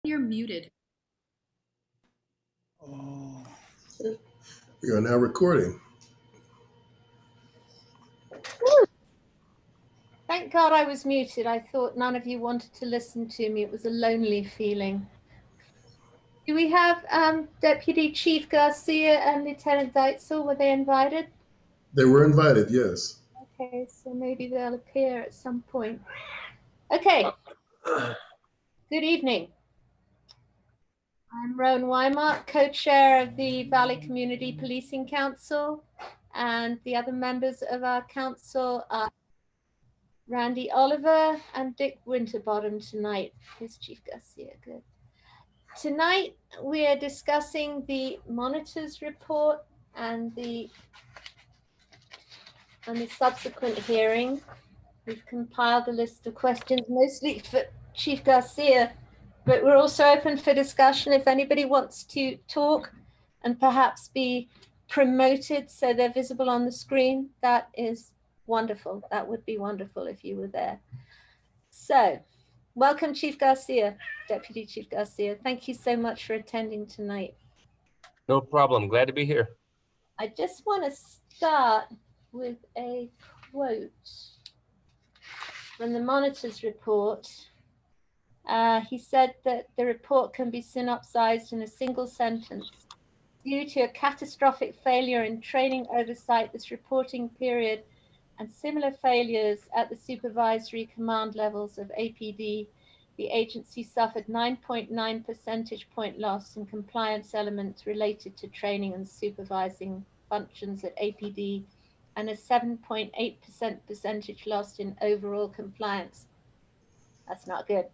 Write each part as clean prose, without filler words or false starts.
You're muted. Oh, we are now recording. Thank God I was muted. I thought none of you wanted to listen to me. It was a lonely feeling. Do we have Deputy Chief Garcia and Lieutenant Deitzel? Were they invited? They were invited, yes. Okay, so maybe they'll appear at some point. Okay. Good evening. I'm Rowan Weimart, co-chair of the Valley Community Policing Council, and the other members of our council are Randy Oliver and Dick Winterbottom tonight. Here's Chief Garcia, good. Tonight we are discussing the monitor's report and the subsequent hearing. We've compiled a list of questions, mostly for Chief Garcia, but we're also open for discussion if anybody wants to talk and perhaps be promoted so they're visible on the screen. That is wonderful. That would be wonderful if you were there. So, welcome, Chief Garcia, Deputy Chief Garcia. Thank you so much for attending tonight. No problem. Glad to be here. I just want to start with a quote from the monitor's report. He said that the report can be synopsized in a single sentence. Due to a catastrophic failure in training oversight this reporting period and similar failures at the supervisory command levels of APD, the agency suffered 9.9 percentage point loss in compliance elements related to training and supervising functions at APD and a 7.8% percentage loss in overall compliance. That's not good.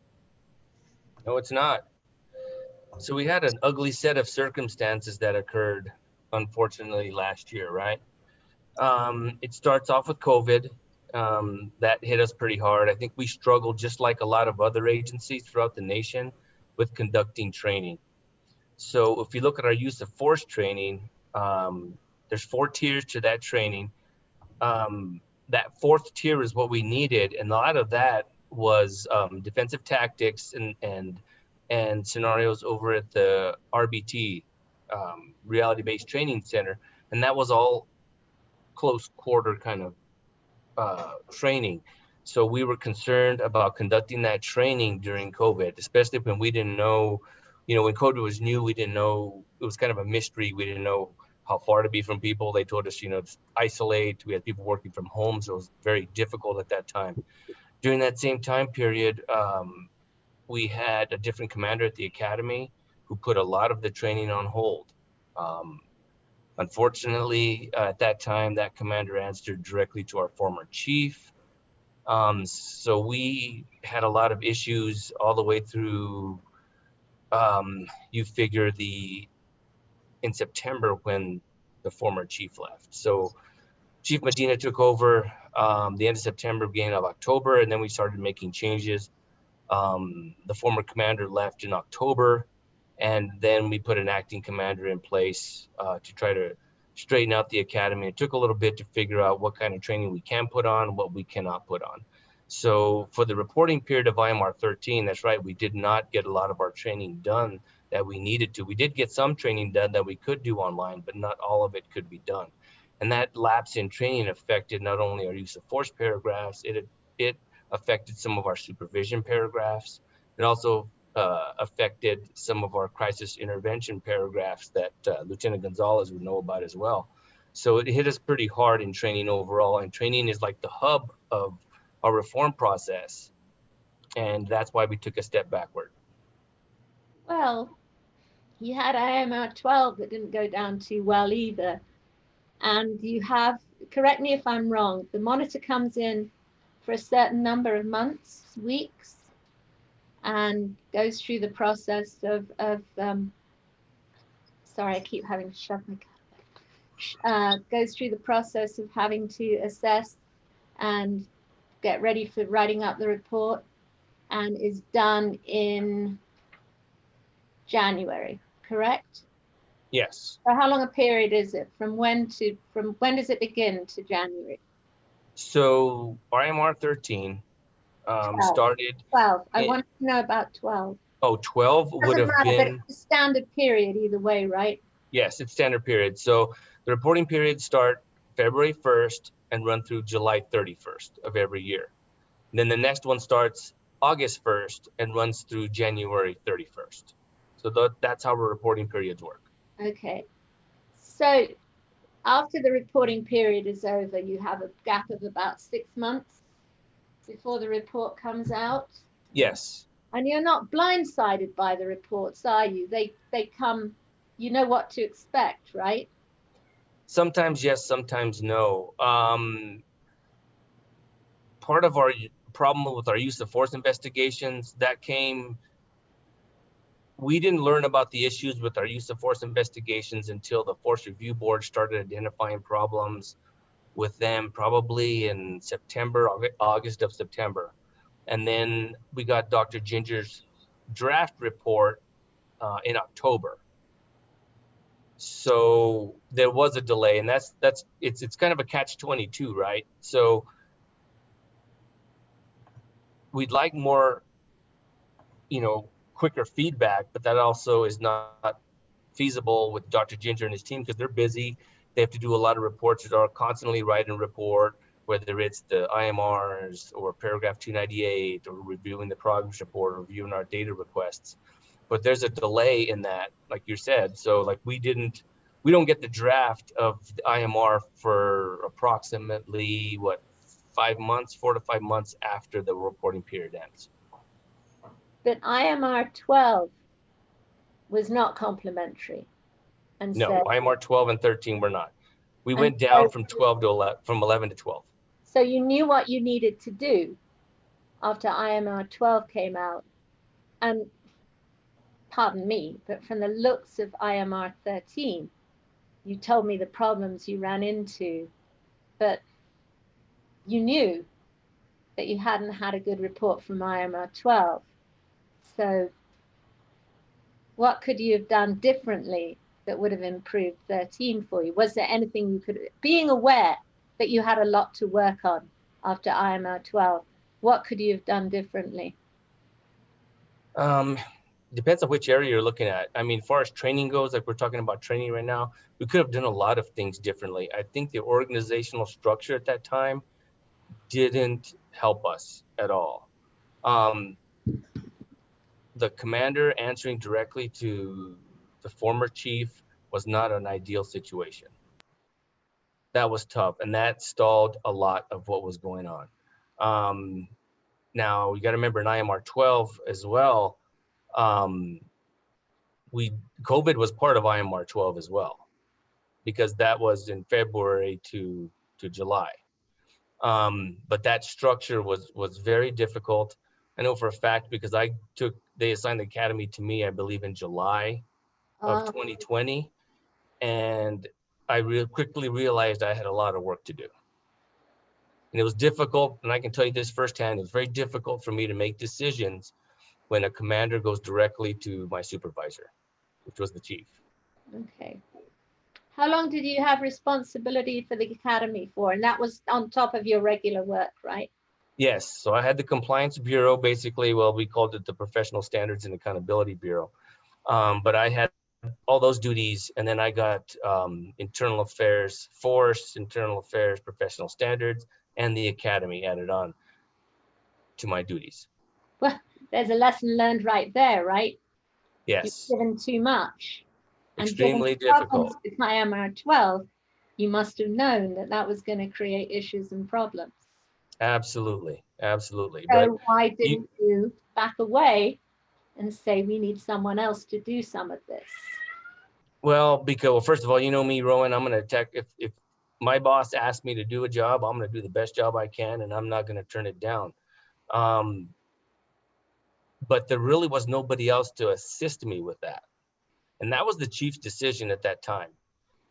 No, it's not. So we had an ugly set of circumstances that occurred, unfortunately, last year, right? It starts off with COVID. That hit us pretty hard. I think we struggled just like a lot of other agencies throughout the nation with conducting training. So if you look at our use of force training, there's 4 tiers to that training. That 4th tier is what we needed, and a lot of that was defensive tactics and scenarios over at the RBT, Reality-Based Training Center, and that was all close quarter kind of training. So we were concerned about conducting that training during COVID, especially when we didn't know, when COVID was new, we didn't know, it was kind of a mystery. We didn't know how far to be from people. They told us, to isolate. We had people working from home, so it was very difficult at that time. During that same time period, we had a different commander at the academy who put a lot of the training on hold. Unfortunately, at that time, that commander answered directly to our former chief. So we had a lot of issues all the way through, you figure in September when the former chief left. So Chief Medina took over the end of September, beginning of October, and then we started making changes. The former commander left in October, and then we put an acting commander in place to try to straighten out the academy. It took a little bit to figure out what kind of training we can put on, what we cannot put on. So for the reporting period of IMR 13, that's right, we did not get a lot of our training done that we needed to. We did get some training done that we could do online, but not all of it could be done. And that lapse in training affected not only our use of force paragraphs, it affected some of our supervision paragraphs. It also affected some of our crisis intervention paragraphs that Lieutenant Gonzalez would know about as well. So it hit us pretty hard in training overall, and training is like the hub of our reform process. And that's why we took a step backward. Well, you had IMR 12 that didn't go down too well either. And you have, correct me if I'm wrong, the monitor comes in for a certain number of months, weeks, and goes through the process of sorry, I keep having to shove my goes through the process of having to assess and get ready for writing up the report, and is done in January, correct? Yes. So how long a period is it? From when does it begin to January? So IMR 13 started. 12. I want to know about 12. Oh, 12 would Doesn't have matter, but been, it's a standard period either way, right? yes, it's standard period. So the reporting periods start February 1st and run through July 31st of every year. And then the next one starts August 1st and runs through January 31st. So that's how our reporting periods work. Okay. So after the reporting period is over, you have a gap of about 6 months before the report comes out. Yes. And you're not blindsided by the reports, are you? They come, you know what to expect, right? Sometimes yes, sometimes no. Part of our problem with our use of force investigations that came, we didn't learn about the issues with our use of force investigations until the Force Review Board started identifying problems with them probably in September, August of September. And then we got Dr. Ginger's draft report in October. So there was a delay, and it's kind of a catch-22, right? So we'd like more, quicker feedback, but that also is not feasible with Dr. Ginger and his team because they're busy. They have to do a lot of reports that are constantly writing a report, whether it's the IMRs or paragraph 298 or reviewing the progress report or reviewing our data requests. But there's a delay in that, like you said. So like we don't get the draft of the IMR for approximately 4 to 5 months after the reporting period ends. But IMR 12 was not complimentary. And No, so, IMR 12 and 13 were not. We and went down so, from 12 to 11, from 11 to 12. so you knew what you needed to do after IMR 12 came out. And pardon me, but from the looks of IMR 13, you told me the problems you ran into, but you knew that you hadn't had a good report from IMR 12. So what could you have done differently that would have improved 13 for you? Was there anything you could, being aware that you had a lot to work on after IMR 12, what could you have done differently? Depends on which area you're looking at. I mean, as far as training goes, like we're talking about training right now, we could have done a lot of things differently. I think the organizational structure at that time didn't help us at all. The commander answering directly to the former chief was not an ideal situation. That was tough, and that stalled a lot of what was going on. Now, you got to remember in IMR 12 as well, COVID was part of IMR 12 as well, because that was in February to July. But that structure was very difficult. I know for a fact because they assigned the academy to me, I believe in July of 2020. And I quickly realized I had a lot of work to do. And it was difficult, and I can tell you this firsthand, it was very difficult for me to make decisions when a commander goes directly to my supervisor, which was the chief. Okay. How long did you have responsibility for the academy for? And that was on top of your regular work, right? Yes, so I had the compliance bureau, basically, well, we called it the Professional Standards and Accountability Bureau. But I had all those duties, and then I got internal affairs, force, internal affairs, professional standards, and the academy added on to my duties. Well, there's a lesson learned right there, right? Yes. You've given too much. Extremely and given difficult. With IMR 12, you must have known that that was going to create issues and problems. Absolutely, absolutely. So But why didn't you back away and say we need someone else to do some of this? Well, first of all, you know me, Rowan, I'm going to attack. If my boss asks me to do a job, I'm going to do the best job I can, and I'm not going to turn it down. But there really was nobody else to assist me with that. And that was the chief's decision at that time.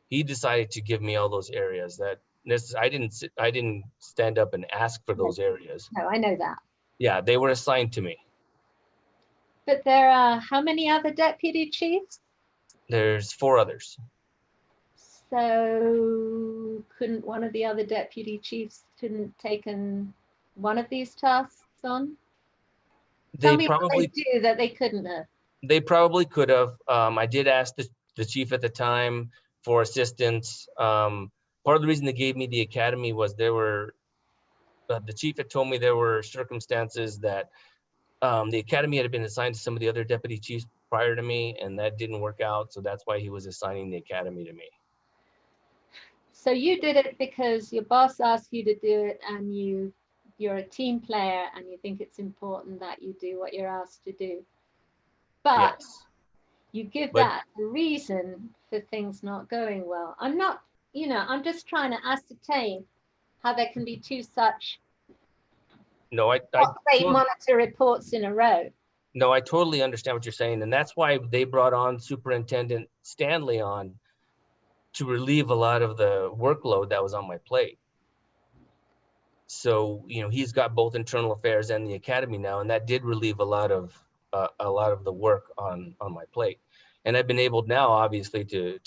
He decided to give me all those areas that I didn't stand up and ask for those areas. No, I know that. Yeah, they were assigned to me. But there are how many other deputy chiefs? There's 4 others. So couldn't one of the other deputy chiefs taken one of these tasks on? Tell They me what they probably do that they couldn't have. could have. I did ask the chief at the time for assistance. Part of the reason they gave me the academy was the chief had told me there were circumstances that the academy had been assigned to some of the other deputy chiefs prior to me, and that didn't work out. So that's why he was assigning the academy to me. So you did it because your boss asked you to do it, and you're a team player and you think it's important that you do what you're asked to do. But Yes. you give But that a reason for things not going well. I'm not, I'm just trying to ascertain how there can be two such no, great monitor reports in a row. no, I totally understand what you're saying. And that's why they brought on Superintendent Stanley on to relieve a lot of the workload that was on my plate. So, he's got both internal affairs and the academy now, and that did relieve a lot of the work on my plate. And I've been able now, obviously, to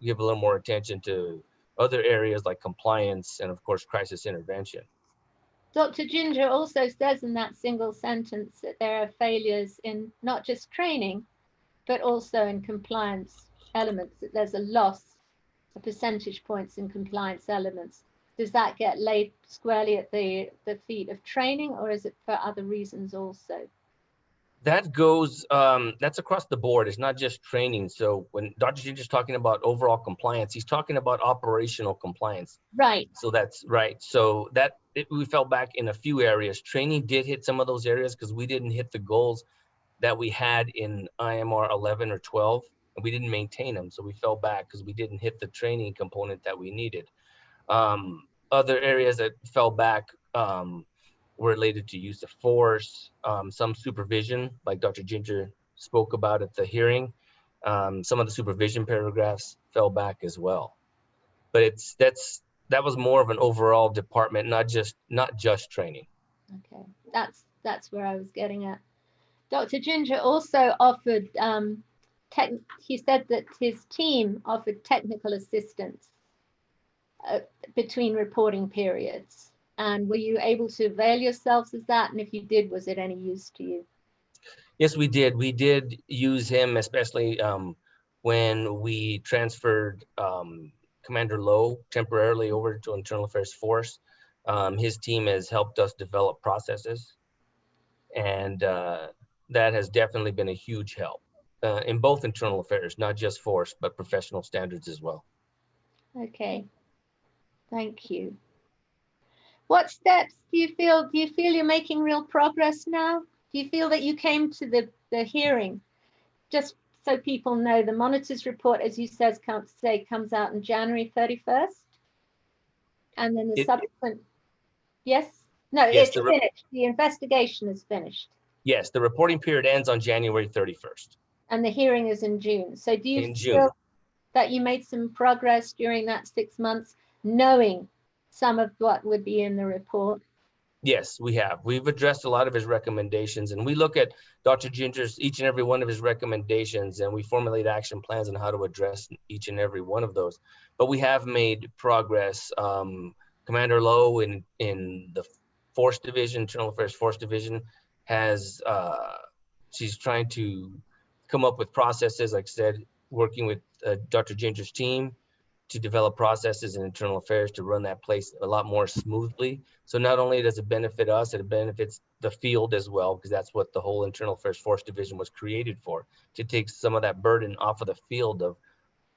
give a little more attention to other areas like compliance and, of course, crisis intervention. Dr. Ginger also says in that single sentence that there are failures in not just training, but also in compliance elements, that there's a loss of percentage points in compliance elements. Does that get laid squarely at the feet of training, or is it for other reasons also? That goes, that's across the board. It's not just training. So when Dr. Ginger's talking about overall compliance, he's talking about operational compliance. Right. So that's right. So we fell back in a few areas. Training did hit some of those areas because we didn't hit the goals that we had in IMR 11 or 12, and we didn't maintain them. So we fell back because we didn't hit the training component that we needed. Other areas that fell back were related to use of force, some supervision, like Dr. Ginger spoke about at the hearing. Some of the supervision paragraphs fell back as well. But that was more of an overall department, not just training. Okay, that's where I was getting at. Dr. Ginger also offered, he said that his team offered technical assistance between reporting periods. And were you able to avail yourselves of that? And if you did, was it any use to you? Yes, we did. We did use him, especially when we transferred Commander Lowe temporarily over to Internal Affairs Force. His team has helped us develop processes, and that has definitely been a huge help in both internal affairs, not just force, but professional standards as well. Okay, thank you. What steps do you feel you're making real progress now? Do you feel that you came to the hearing? Just so people know, the monitor's report, as you says, comes out on January 31st. And then the subsequent, yes? No, yes, it's finished. The investigation is finished. Yes, the reporting period ends on January 31st. And the hearing is in June. So do you feel that you made some progress during that 6 months, knowing some of what would be in the report? Yes, we have. We've addressed a lot of his recommendations, and we look at Dr. Ginger's, each and every one of his recommendations, and we formulate action plans on how to address each and every one of those. But we have made progress. Commander Lowe in the Force Division, Internal Affairs Force Division, she's trying to come up with processes, like I said, working with Dr. Ginger's team to develop processes in internal affairs to run that place a lot more smoothly. So not only does it benefit us, it benefits the field as well, because that's what the whole Internal Affairs Force Division was created for, to take some of that burden off of the field of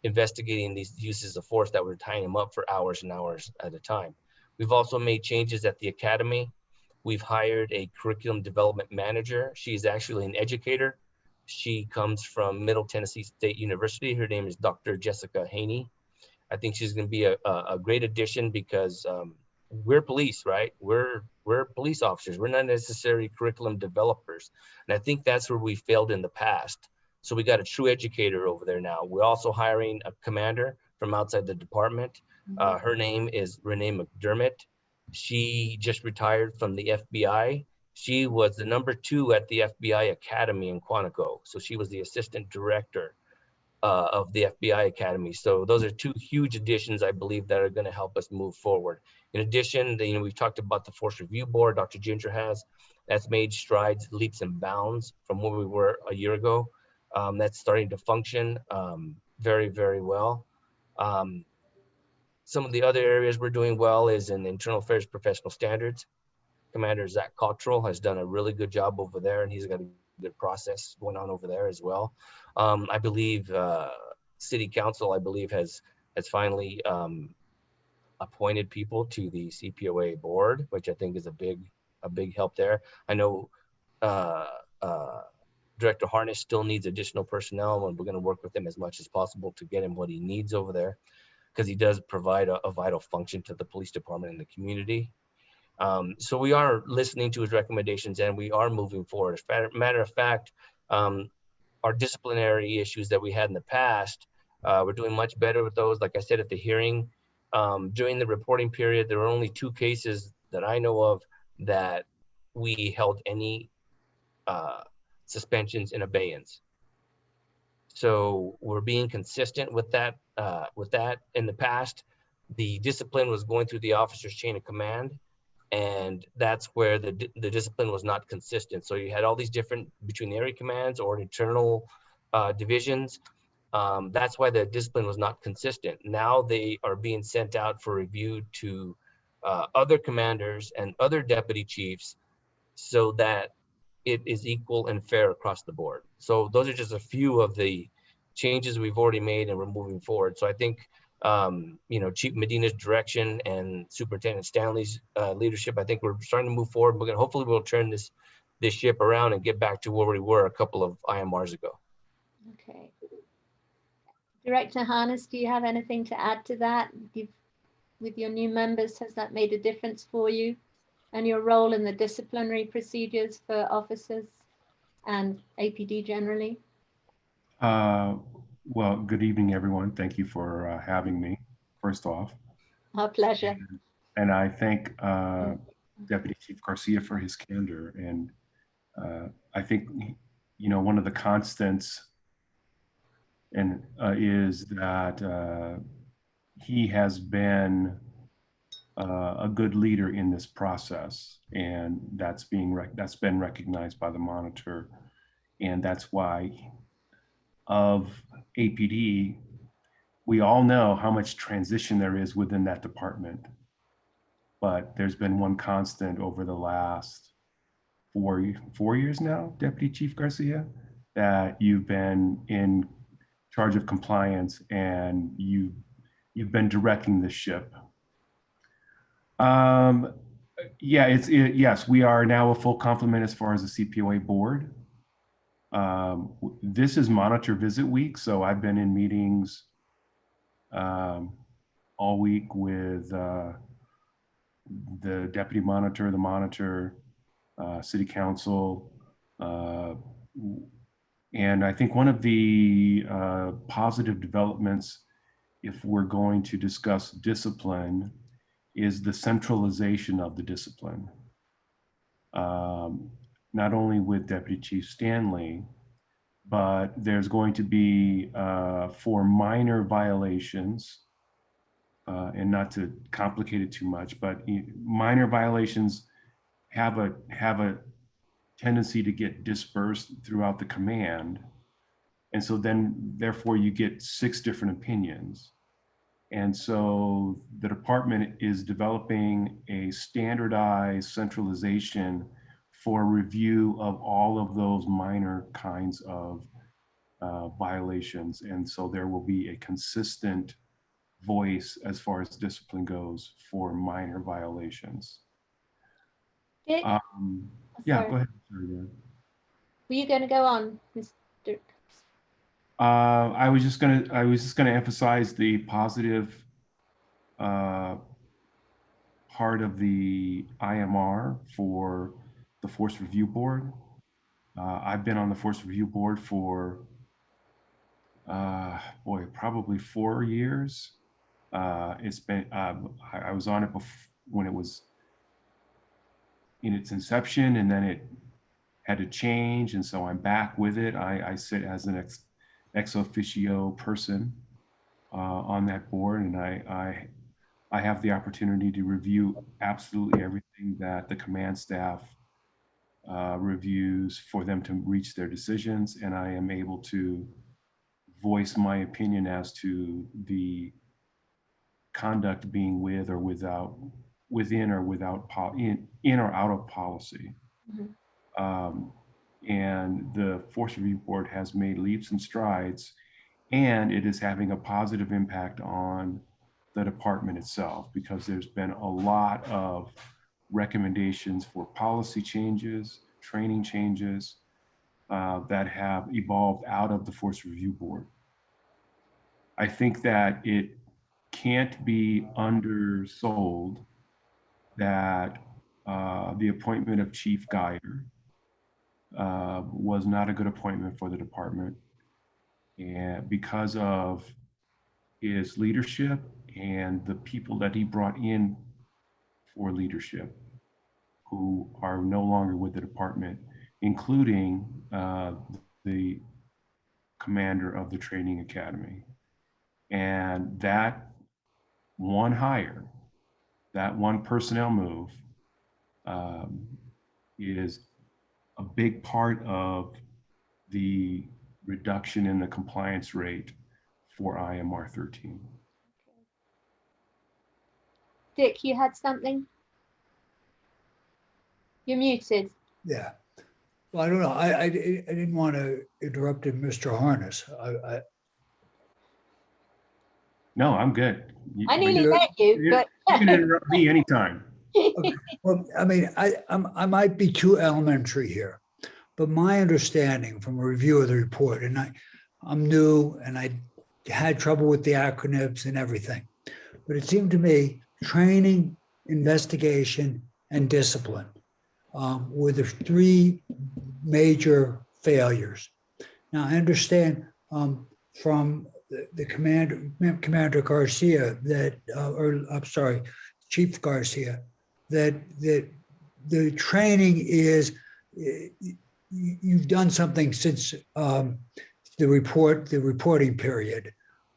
investigating these uses of force that were tying them up for hours and hours at a time. We've also made changes at the academy. We've hired a curriculum development manager. She's actually an educator. She comes from Middle Tennessee State University. Her name is Dr. Jessica Haney. I think she's going to be a great addition, because we're police, right? We're police officers. We're not necessarily curriculum developers. And I think that's where we failed in the past. So we got a true educator over there now. We're also hiring a commander from outside the department. Her name is Renee McDermott. She just retired from the FBI. She was the #2 at the FBI Academy in Quantico. So she was the assistant director of the FBI Academy. So those are two huge additions, I believe, that are going to help us move forward. In addition, we've talked about the Force Review Board, Dr. Ginger has. That's made strides, leaps and bounds from where we were a year ago. That's starting to function very, very well. Some of the other areas we're doing well is in internal affairs professional standards. Commander Zach Cottrell has done a really good job over there, and he's got a good process going on over there as well. I believe City Council, I believe, has finally appointed people to the CPOA board, which I think is a big help there. I know Director Harness still needs additional personnel, and we're going to work with him as much as possible to get him what he needs over there, because he does provide a vital function to the police department and the community. So we are listening to his recommendations, and we are moving forward. As a matter of fact, our disciplinary issues that we had in the past, we're doing much better with those. Like I said at the hearing, during the reporting period, there were only 2 cases that I know of that we held any suspensions in abeyance. So we're being consistent with that. In the past, the discipline was going through the officer's chain of command, and that's where the discipline was not consistent. So you had all these different between the area commands or internal divisions. That's why the discipline was not consistent. Now they are being sent out for review to other commanders and other deputy chiefs, so that it is equal and fair across the board. So those are just a few of the changes we've already made, and we're moving forward. So I think, Chief Medina's direction and Superintendent Stanley's leadership, I think we're starting to move forward. We're gonna, hopefully we'll turn this ship around and get back to where we were a couple of IMRs ago. Okay. Director Harness, do you have anything to add to that? With your new members, has that made a difference for you and your role in the disciplinary procedures for officers and APD generally? Well, good evening, everyone. Thank you for having me, first off. Our pleasure. And I thank Deputy Chief Garcia for his candor. And I think, one of the constants is that he has been a good leader in this process, and that's been recognized by the monitor, and that's why of APD, we all know how much transition there is within that department, but there's been one constant over the last 4 years now, Deputy Chief Garcia, that you've been in charge of compliance, and you've been directing the ship. Yes, we are now a full complement as far as the CPOA board. This is monitor visit week, so I've been in meetings all week with the deputy monitor, the monitor, city council, and I think one of the positive developments, if we're going to discuss discipline, is the centralization of the discipline. Not only with Deputy Chief Stanley, but there's going to be for minor violations, and not to complicate it too much, but minor violations have a tendency to get dispersed throughout the command. And so then therefore you get 6 different opinions. And so the department is developing a standardized centralization for review of all of those minor kinds of violations. And so there will be a consistent voice as far as discipline goes for minor violations. Dick? Yeah, Sorry. go ahead. Were you going to go on, Mr.? I was just gonna emphasize the positive part of the IMR for the Force Review Board. I've been on the Force Review Board for probably 4 years. It's been I was on it when it was in its inception, and then it had to change, and so I'm back with it. I sit as an ex officio person on that board, and I have the opportunity to review absolutely everything that the command staff reviews for them to reach their decisions, and I am able to voice my opinion as to the conduct being with or without, within or without, in or out of policy. Mhm. And the Force Review Board has made leaps and strides, and it is having a positive impact on the department itself, because there's been a lot of recommendations for policy changes, training changes that have evolved out of the Force Review Board. I think that it can't be undersold that the appointment of Chief Guider was not a good appointment for the department, and because of his leadership and the people that he brought in for leadership who are no longer with the department, including the commander of the training academy. And that one hire, that one personnel move is a big part of the reduction in the compliance rate for IMR 13. Dick, you had something? You're muted. Yeah. Well, I don't know. I didn't want to interrupt Mr. Harness. No, I'm good. I nearly you- met you, You but can interrupt me anytime. Well, I mean, I might be too elementary here, but my understanding from a review of the report, and I'm new and I had trouble with the acronyms and everything, but it seemed to me training, investigation, and discipline were the three major failures. Now, I understand from the Commander Garcia that, or I'm sorry, Chief Garcia, that the training is, you've done something since the reporting period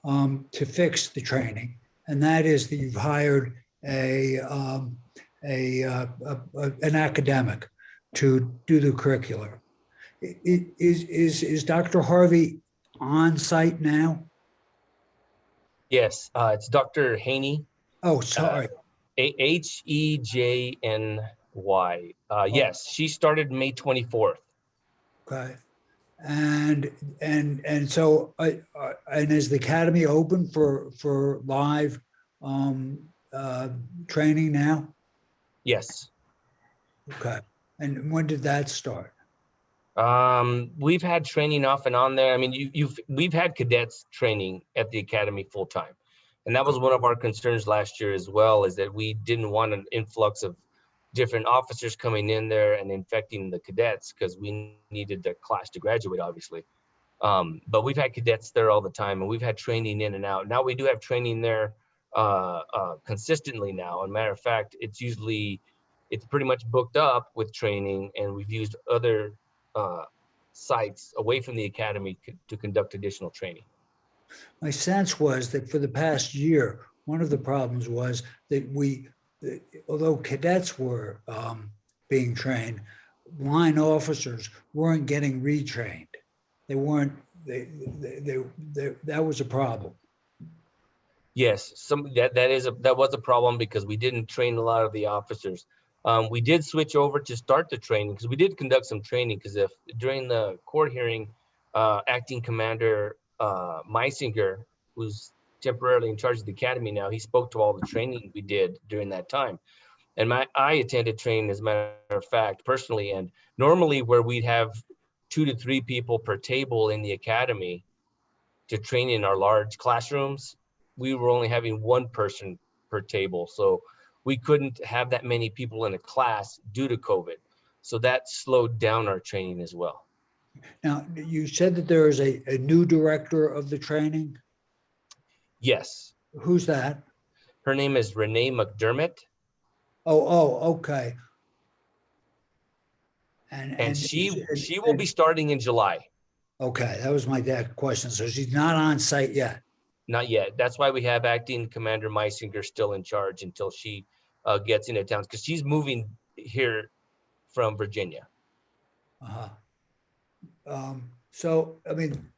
to fix the training, and that is that you've hired an academic to do the curriculum. Is Dr. Harvey on site now? Yes, it's Dr. Haney, Oh, sorry. Hejny. Yes, she started May 24th. Okay. And so, and is the academy open for live training now? Yes. Okay. And when did that start? We've had training off and on there. I mean, we've had cadets training at the academy full time. And that was one of our concerns last year as well, is that we didn't want an influx of different officers coming in there and infecting the cadets, because we needed the class to graduate, obviously. But we've had cadets there all the time, and we've had training in and out. Now we do have training there consistently now. As a matter of fact, it's pretty much booked up with training, and we've used other sites away from the academy to conduct additional training. My sense was that for the past year, one of the problems was that although cadets were being trained, line officers weren't getting retrained. They weren't, that was a problem. Yes, that was a problem, because we didn't train a lot of the officers. We did switch over to start the training, because we did conduct some training, because during the court hearing, Acting Commander Meisinger, who's temporarily in charge of the academy now, he spoke to all the training we did during that time. And I attended training, as a matter of fact, personally. And normally where we'd have 2 to 3 people per table in the academy to train in our large classrooms, we were only having 1 person per table. So we couldn't have that many people in a class due to COVID. So that slowed down our training as well. Now, you said that there is a new director of the training. Yes. Who's that? Her name is Renee McDermott. Oh, okay. And she will be starting in July. Okay, that was my question. So she's not on site yet. Not yet. That's why we have Acting Commander Meisinger still in charge until she gets into town, because she's moving here from Virginia. Uh-huh. So, I mean,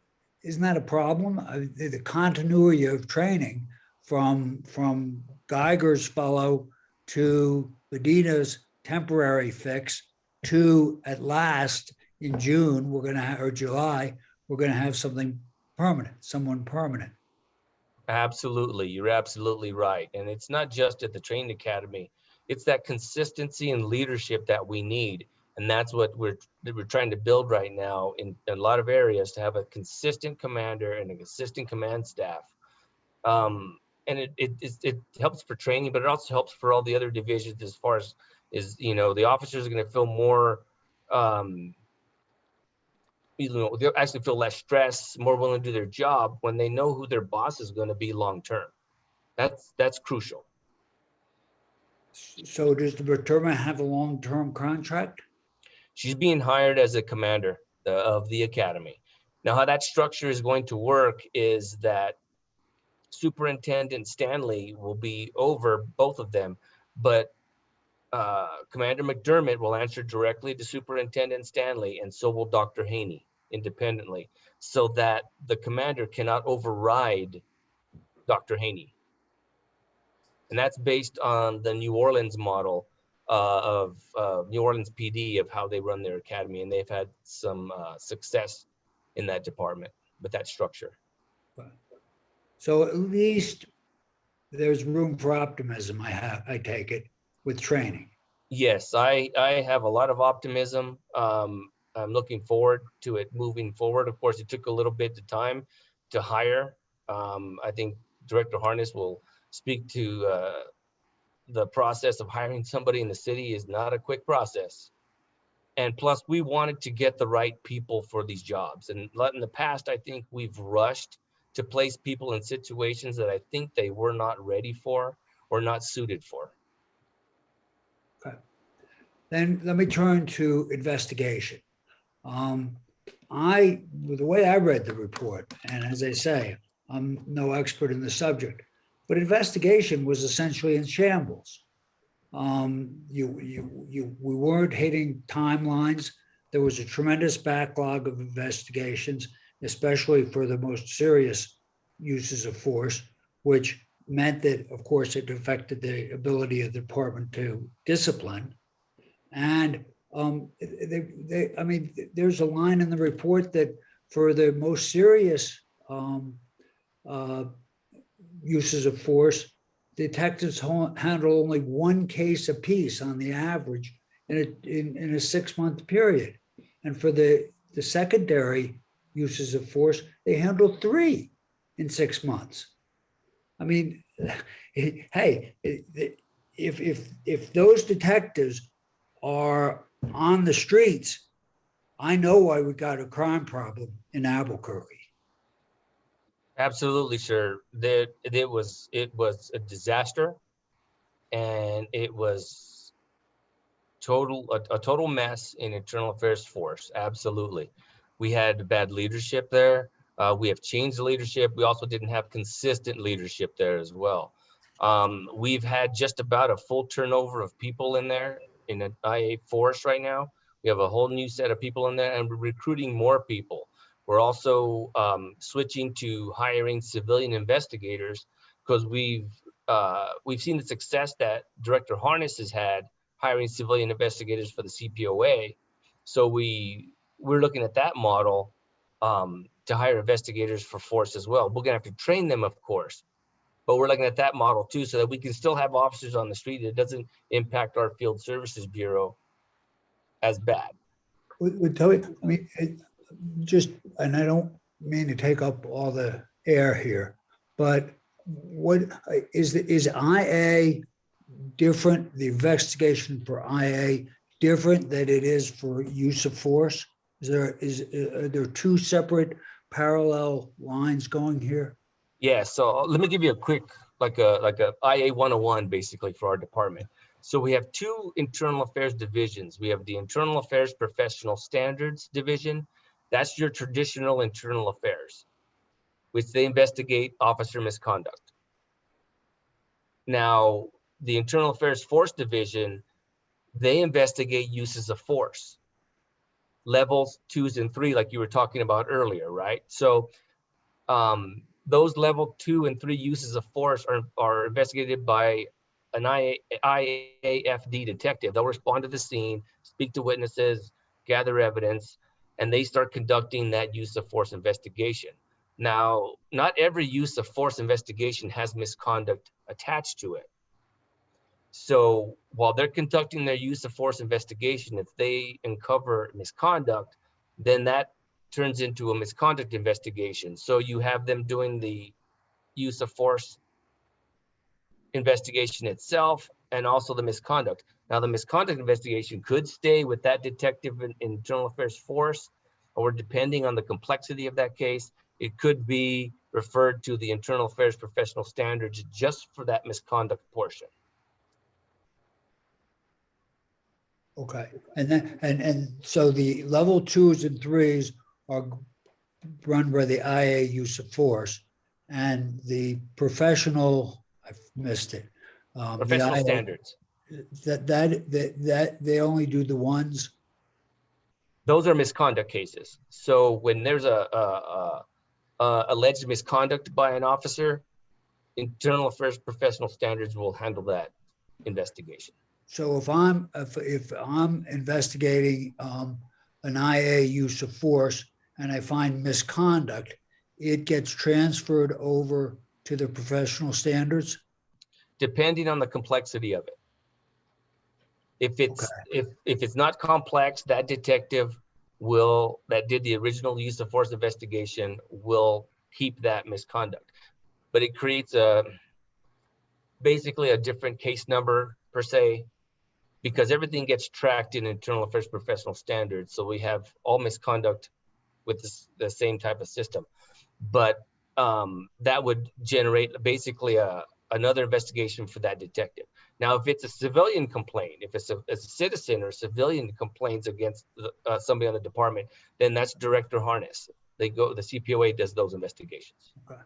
isn't that a problem? The continuity of training from Geiger's fellow to Medina's temporary fix to at last in June, we're going to have, or July, we're going to have something permanent, someone permanent. Absolutely. You're absolutely right. And it's not just at the training academy. It's that consistency and leadership that we need. And that's what we're trying to build right now in a lot of areas, to have a consistent commander and a consistent command staff. And it helps for training, but it also helps for all the other divisions as far as the officers are going to feel more, they'll actually feel less stress, more willing to do their job when they know who their boss is going to be long term. That's crucial. So does the Berterma have a long-term contract? She's being hired as a commander of the academy. Now, how that structure is going to work is that Superintendent Stanley will be over both of them, but Commander McDermott will answer directly to Superintendent Stanley, and so will Dr. Haney independently, so that the commander cannot override Dr. Haney. And that's based on the New Orleans model of New Orleans PD, of how they run their academy. And they've had some success in that department with that structure. So at least there's room for optimism, I take it, with training. Yes, I have a lot of optimism. I'm looking forward to it moving forward. Of course, it took a little bit of time to hire. I think Director Harness will speak to the process of hiring somebody in the city is not a quick process. And plus, we wanted to get the right people for these jobs. And in the past, I think we've rushed to place people in situations that I think they were not ready for or not suited for. Okay. Then let me turn to investigation. The way I read the report, and as I say, I'm no expert in the subject, but investigation was essentially in shambles. We weren't hitting timelines. There was a tremendous backlog of investigations, especially for the most serious uses of force, which meant that, of course, it affected the ability of the department to discipline. And there's a line in the report that for the most serious uses of force, detectives handle only one case apiece on the average in a 6-month period. And for the secondary uses of force, they handle 3 in 6 months. I mean, hey, if those detectives are on the streets, I know why we got a crime problem in Albuquerque. Absolutely, sir. It was a disaster, and it was a total mess in internal affairs force. Absolutely, we had bad leadership there. We have changed the leadership. We also didn't have consistent leadership there as well. We've had just about a full turnover of people in there in an IA force right now. We have a whole new set of people in there, and we're recruiting more people. We're also switching to hiring civilian investigators, because we've seen the success that Director Harness has had hiring civilian investigators for the CPOA. So we're looking at that model to hire investigators for force as well. We're gonna have to train them, of course, but we're looking at that model too, so that we can still have officers on the street. It doesn't impact our Field Services Bureau as bad. Tell you, I mean, and I don't mean to take up all the air here, but what is IA different? The investigation for IA different than it is for use of force? Are there 2 separate parallel lines going here? Yeah, so let me give you a quick, like a IA 101 basically for our department. So we have 2 internal affairs divisions. We have the Internal Affairs Professional Standards Division. That's your traditional internal affairs, which they investigate officer misconduct. Now, the Internal Affairs Force Division, they investigate uses of force. levels 2s and 3, like you were talking about earlier, right? So those level 2 and 3 uses of force are investigated by an IAFD detective. They'll respond to the scene, speak to witnesses, gather evidence, and they start conducting that use of force investigation. Now, not every use of force investigation has misconduct attached to it. So while they're conducting their use of force investigation, if they uncover misconduct, then that turns into a misconduct investigation. So you have them doing the use of force investigation itself and also the misconduct. Now, the misconduct investigation could stay with that detective in internal affairs force, or depending on the complexity of that case, it could be referred to the internal affairs professional standards just for that misconduct portion. Okay, and then, and so the level 2s and 3s are run by the IA use of force, and the professional, I've missed it. Professional the IA, standards. that they only do the ones. Those are misconduct cases. So when there's a alleged misconduct by an officer, internal affairs professional standards will handle that investigation. So if I'm investigating an IA use of force and I find misconduct, it gets transferred over to the professional standards? Depending on the complexity of it. If it's not complex, that detective that did the original use of force investigation will keep that misconduct. But it creates basically a different case number per se, because everything gets tracked in internal affairs professional standards. So we have all misconduct with the same type of system. But that would generate basically another investigation for that detective. Now, if it's a civilian complaint, if it's a citizen or civilian complains against somebody on the department, then that's Director Harness. The CPOA does those investigations. Okay.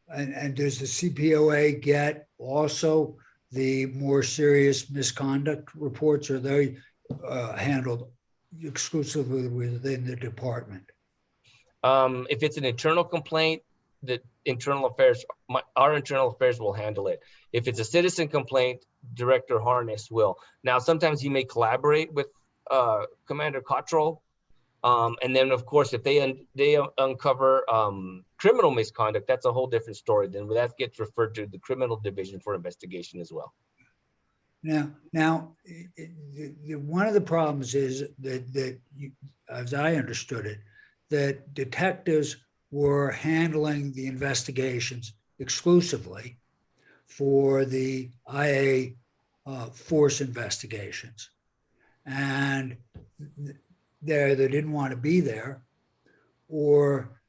And does the CPOA get also the more serious misconduct reports, or are they handled exclusively within the department? If it's an internal complaint, our internal affairs will handle it. If it's a citizen complaint, Director Harness will. Now, sometimes he may collaborate with Commander Cottrell. And then, of course, if they uncover criminal misconduct, that's a whole different story. Then that gets referred to the criminal division for investigation as well. Now, one of the problems is that as I understood it, that detectives were handling the investigations exclusively for the IA force investigations. And they didn't want to be there, or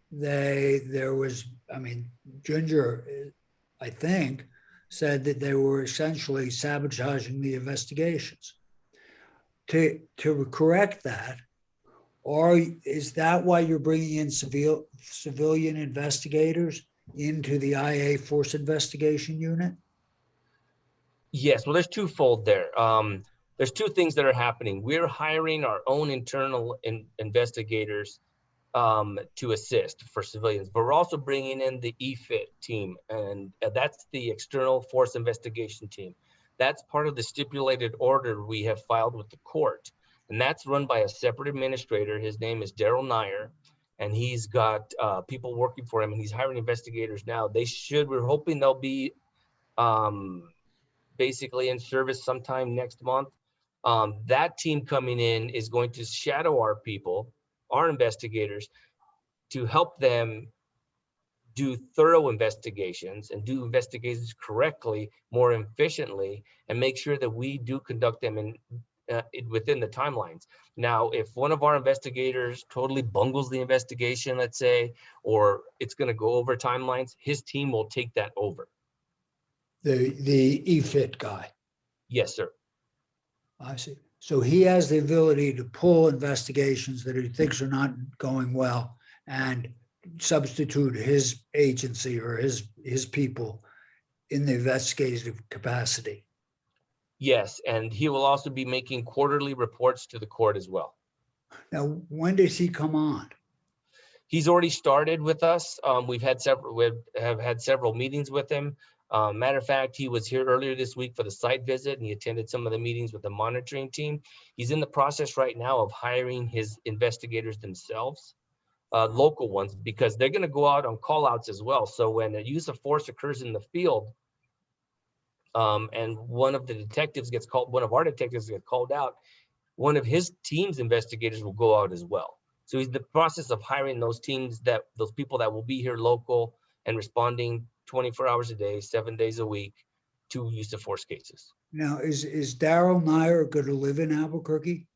Ginger, I think, said that they were essentially sabotaging the investigations. To correct that, is that why you're bringing in civilian investigators into the IA force investigation unit? Yes, well, there's twofold there. There's two things that are happening. We're hiring our own internal investigators to assist for civilians, but we're also bringing in the EFIT team, and that's the external force investigation team. That's part of the stipulated order we have filed with the court, and that's run by a separate administrator. His name is Daryl Nyer, and he's got people working for him, and he's hiring investigators now. We're hoping they'll be basically in service sometime next month. That team coming in is going to shadow our people, our investigators, to help them do thorough investigations and do investigations correctly, more efficiently, and make sure that we do conduct them within the timelines. Now, if one of our investigators totally bungles the investigation, let's say, or it's going to go over timelines, his team will take that over. The EFIT guy. Yes, sir. I see. So he has the ability to pull investigations that he thinks are not going well and substitute his agency or his people in the investigative capacity. Yes, and he will also be making quarterly reports to the court as well. Now, when does he come on? He's already started with us. We have had several meetings with him. Matter of fact, he was here earlier this week for the site visit, and he attended some of the meetings with the monitoring team. He's in the process right now of hiring his investigators themselves, local ones, because they're going to go out on call outs as well. So when a use of force occurs in the field, and one of our detectives gets called out, one of his team's investigators will go out as well. So he's in the process of hiring those people that will be here local and responding 24 hours a day, 7 days a week to use of force cases. Now, is Daryl Nyer going to live in Albuquerque?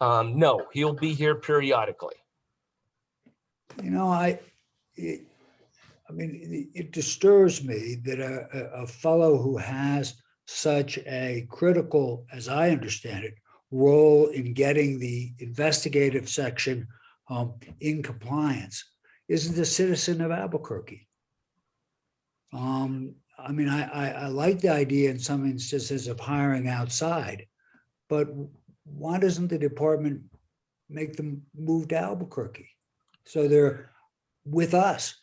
No, he'll be here periodically. You know, it disturbs me that a fellow who has such a critical, as I understand it, role in getting the investigative section in compliance isn't a citizen of Albuquerque. I like the idea in some instances of hiring outside, but why doesn't the department make them move to Albuquerque so they're with us?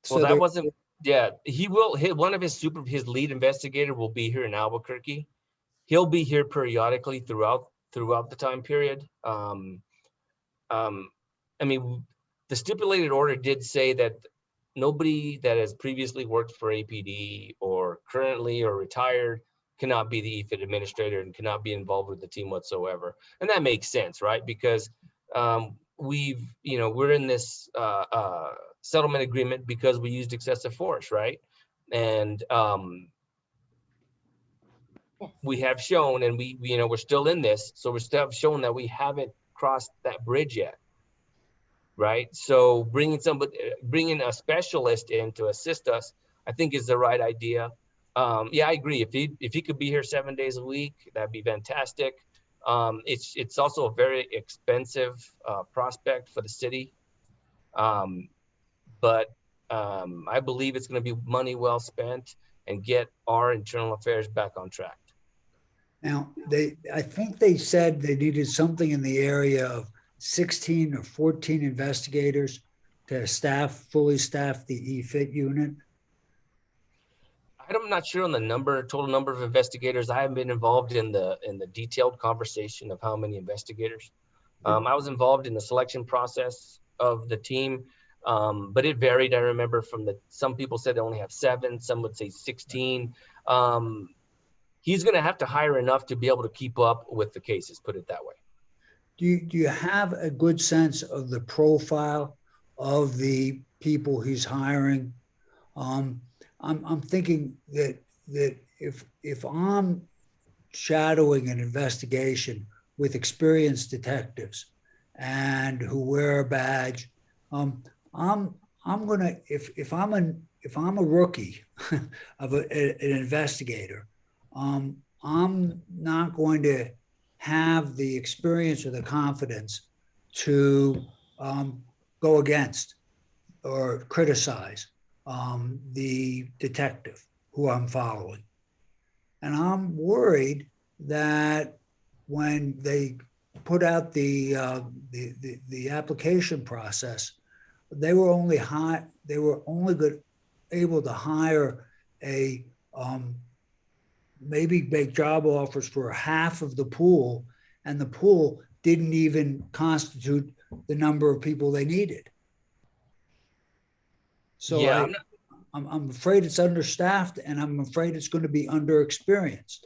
Well, that wasn't, yeah, he will hit one of his lead investigator will be here in Albuquerque. He'll be here periodically throughout the time period. The stipulated order did say that nobody that has previously worked for APD or currently or retired cannot be the EFIT administrator and cannot be involved with the team whatsoever. And that makes sense, right? Because we're in this settlement agreement because we used excessive force, right? And we have shown, and we're still in this, so we still have shown that we haven't crossed that bridge yet, right? So bringing a specialist in to assist us, I think is the right idea. Yeah, I agree. If he could be here 7 days a week, that'd be fantastic. It's also a very expensive prospect for the city, but I believe it's going to be money well spent and get our internal affairs back on track. Now, I think they said they needed something in the area of 16 or 14 investigators to fully staff the EFIT unit. I'm not sure on the total number of investigators. I haven't been involved in the detailed conversation of how many investigators. I was involved in the selection process of the team, but it varied. I remember some people said they only have 7, some would say 16. He's going to have to hire enough to be able to keep up with the cases, put it that way. Do you have a good sense of the profile of the people he's hiring? I'm thinking that if I'm shadowing an investigation with experienced detectives and who wear a badge, I'm gonna if I'm a rookie of an investigator, I'm not going to have the experience or the confidence to go against or criticize the detective who I'm following. And I'm worried that when they put out the application process, they were only able to hire a maybe make job offers for half of the pool, and the pool didn't even constitute the number of people they needed. So yeah, I'm afraid it's understaffed, and I'm afraid it's going to be underexperienced.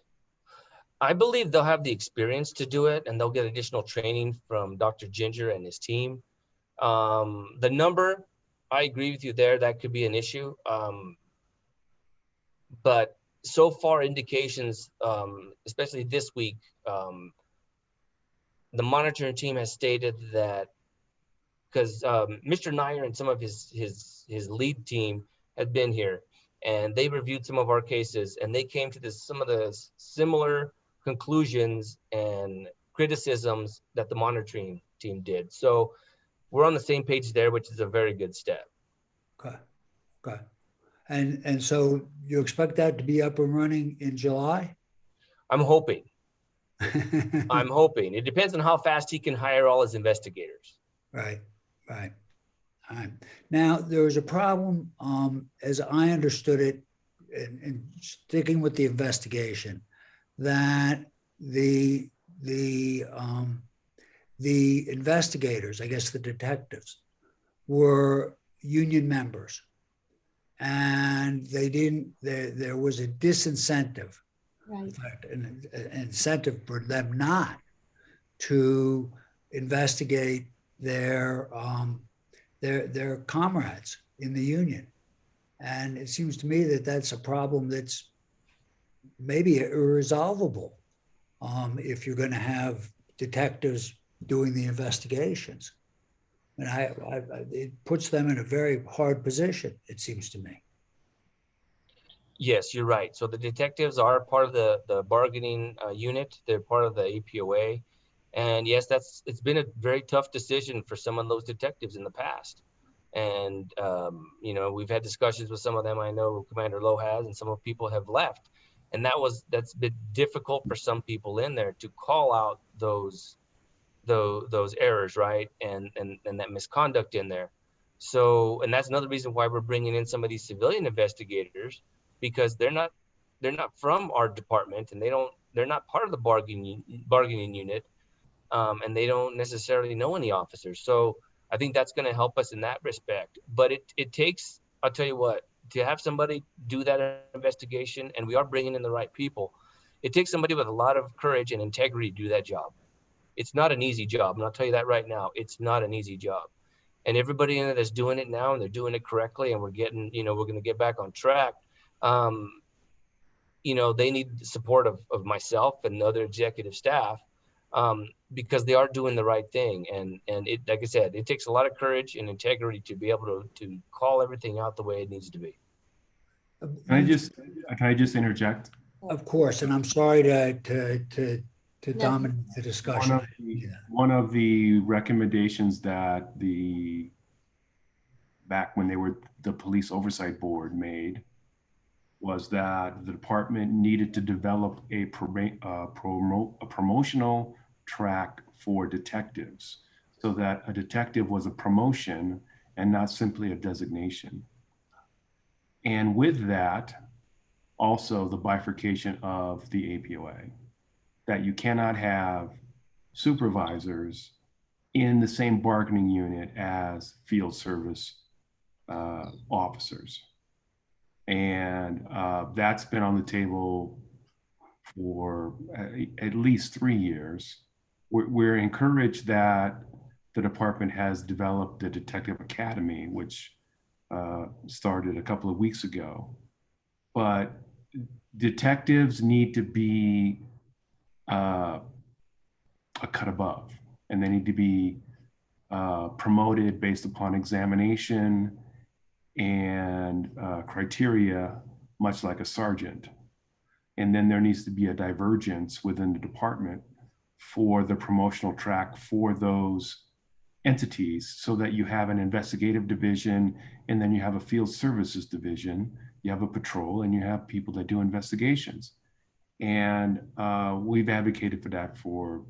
I believe they'll have the experience to do it, and they'll get additional training from Dr. Ginger and his team. The number, I agree with you there, that could be an issue. But so far indications, especially this week, the monitoring team has stated that because Mr. Nyer and some of his lead team had been here, and they reviewed some of our cases, and they came to some of the similar conclusions and criticisms that the monitoring team did. So we're on the same page there, which is a very good step. Okay. And so you expect that to be up and running in July? I'm hoping. I'm hoping. It depends on how fast he can hire all his investigators. Right, right. All right. Now, there was a problem, as I understood it, in sticking with the investigation, that the investigators, I guess the detectives, were union members, and they didn't. There was a disincentive, in Right. fact, an incentive for them not to investigate their comrades in the union. And it seems to me that that's a problem that's maybe irresolvable if you're going to have detectives doing the investigations. And it puts them in a very hard position, it seems to me. Yes, you're right. So the detectives are part of the bargaining unit. They're part of the APOA. And yes, it's been a very tough decision for some of those detectives in the past. And, you know, we've had discussions with some of them. I know Commander Lowe has, and some of people have left. And that's been difficult for some people in there to call out those errors, right? And that misconduct in there. So, and that's another reason why we're bringing in some of these civilian investigators, because they're not from our department, and they're not part of the bargaining unit, and they don't necessarily know any officers. So I think that's going to help us in that respect. But it takes, I'll tell you what, to have somebody do that investigation, and we are bringing in the right people, it takes somebody with a lot of courage and integrity to do that job. It's not an easy job, and I'll tell you that right now. It's not an easy job. And everybody in it that's doing it now, and they're doing it correctly, and we're going to get back on track. You know, they need the support of myself and other executive staff, because they are doing the right thing. And it, like I said, it takes a lot of courage and integrity to be able to call everything out the way it needs to be. Can I just interject? Of course, and I'm sorry to No. dominate the discussion. One of the recommendations that back when they were the Police Oversight Board made was that the department needed to develop a promotional track for detectives, so that a detective was a promotion and not simply a designation. And with that, also the bifurcation of the APOA, that you cannot have supervisors in the same bargaining unit as field service officers. And that's been on the table for at least 3 years. We're encouraged that the department has developed the Detective Academy, which started a couple of weeks ago. But detectives need to be a cut above, and they need to be promoted based upon examination and criteria, much like a sergeant. And then there needs to be a divergence within the department for the promotional track for those entities, so that you have an investigative division, and then you have a field services division, you have a patrol, and you have people that do investigations. And we've advocated for that for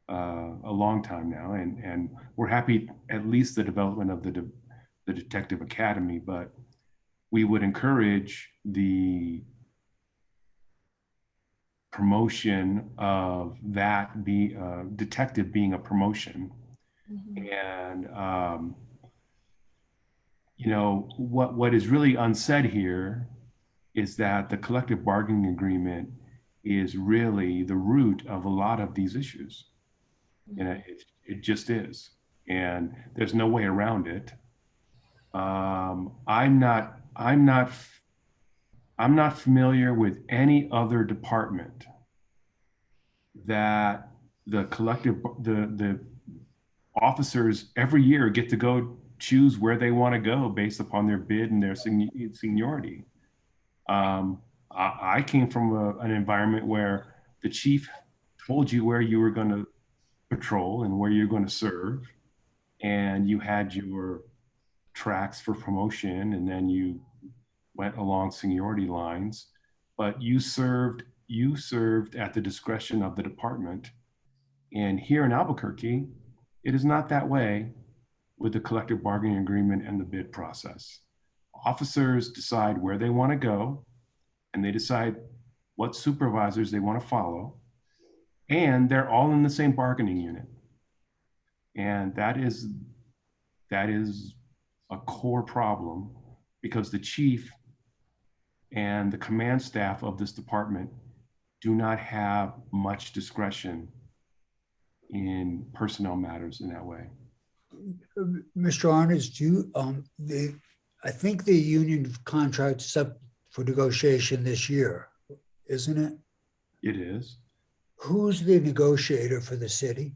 a long time now, and we're happy at least the development of the Detective Academy, but we would encourage the promotion of that detective being a promotion. Mm-hmm. And you know, what is really unsaid here is that the collective bargaining agreement is really the root of a lot of these issues. You know, it just is, and there's no way around it. I'm not familiar with any other department that the officers every year get to go choose where they want to go based upon their bid and their seniority. I came from an environment where the chief told you where you were going to patrol and where you're going to serve, and you had your tracks for promotion, and then you went along seniority lines, but you served you served at the discretion of the department. And here in Albuquerque, it is not that way with the collective bargaining agreement and the bid process. Officers decide where they want to go, and they decide what supervisors they want to follow, and they're all in the same bargaining unit. And that is a core problem, because the chief and the command staff of this department do not have much discretion in personnel matters in that way. Mr. Arnaz, I think the union contract is up for negotiation this year, isn't it? It is. Who's the negotiator for the city?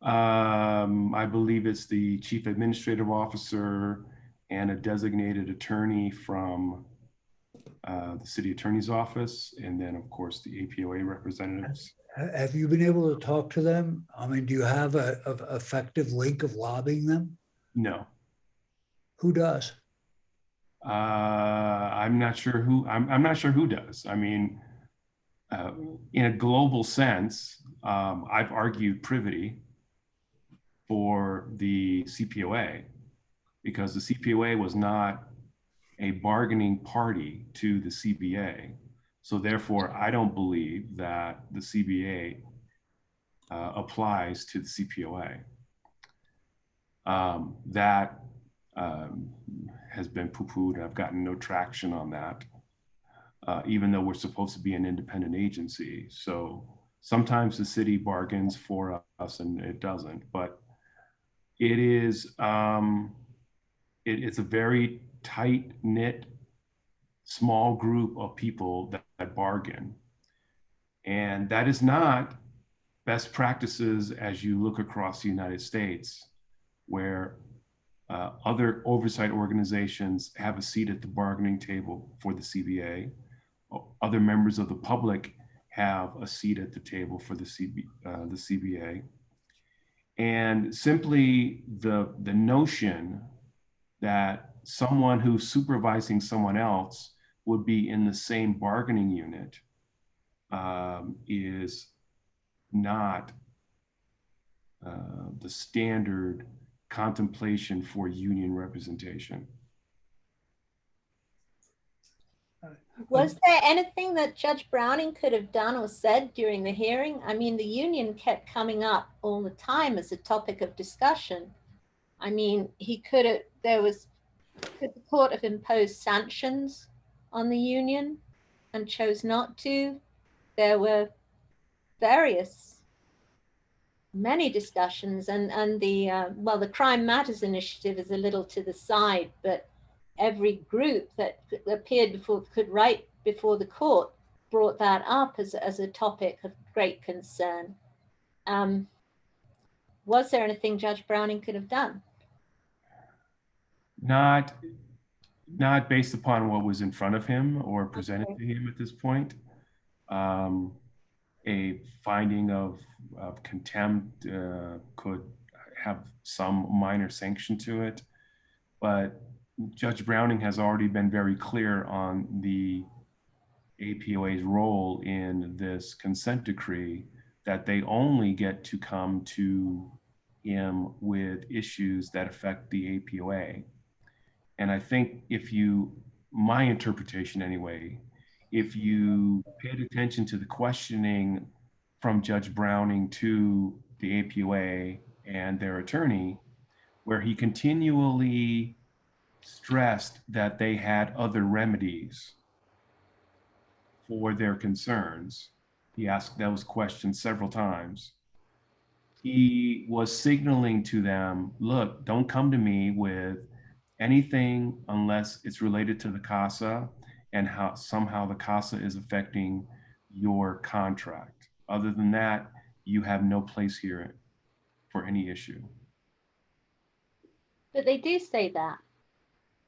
I believe it's the chief administrative officer and a designated attorney from the city attorney's office, and then of course the APOA representatives. Have you been able to talk to them? I mean, do you have a effective link of lobbying them? No. Who does? I'm not sure who. I'm not sure who does. I mean, in a global sense, I've argued privity for the CPOA, because the CPOA was not a bargaining party to the CBA. So therefore, I don't believe that the CBA applies to the CPOA. That has been poo-pooed. I've gotten no traction on that, even though we're supposed to be an independent agency. So sometimes the city bargains for us and it doesn't, but it is, it's a very tight-knit, small group of people that bargain. And that is not best practices as you look across the United States, where other oversight organizations have a seat at the bargaining table for the CBA. Other members of the public have a seat at the table for the CBA. And simply the notion that someone who's supervising someone else would be in the same bargaining unit is not the standard contemplation for union representation. Was there anything that Judge Browning could have done or said during the hearing? I mean, the union kept coming up all the time as a topic of discussion. I mean, he could have, could the court have imposed sanctions on the union and chose not to? There were many discussions, and the Crime Matters initiative is a little to the side, but every group that could write before the court brought that up as a topic of great concern. Was there anything Judge Browning could have done? Not based upon what was in front of him or presented to him at this point. A finding of contempt could have some minor sanction to it, but Judge Browning has already been very clear on the APOA's role in this consent decree, that they only get to come to him with issues that affect the APOA. And I think my interpretation anyway, if you paid attention to the questioning from Judge Browning to the APOA and their attorney, where he continually stressed that they had other remedies for their concerns. He asked those questions several times. He was signaling to them, look, don't come to me with anything unless it's related to the CASA and how somehow the CASA is affecting your contract. Other than that, you have no place here for any issue. But they do say that.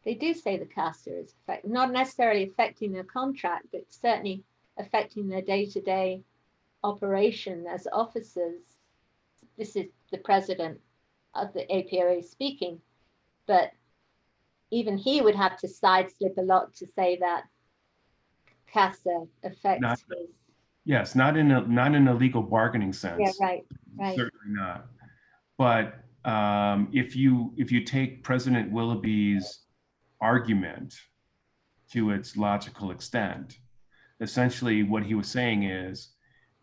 They do say the CASA is not necessarily affecting their contract, but certainly affecting their day-to-day operation as officers. This is the president of the APOA speaking, but even he would have to sideslip a lot to say that CASA affect Not, his? yes, not in a legal bargaining Yeah, sense. right, right. Certainly not. But if you take President Willoughby's argument to its logical extent, essentially what he was saying is,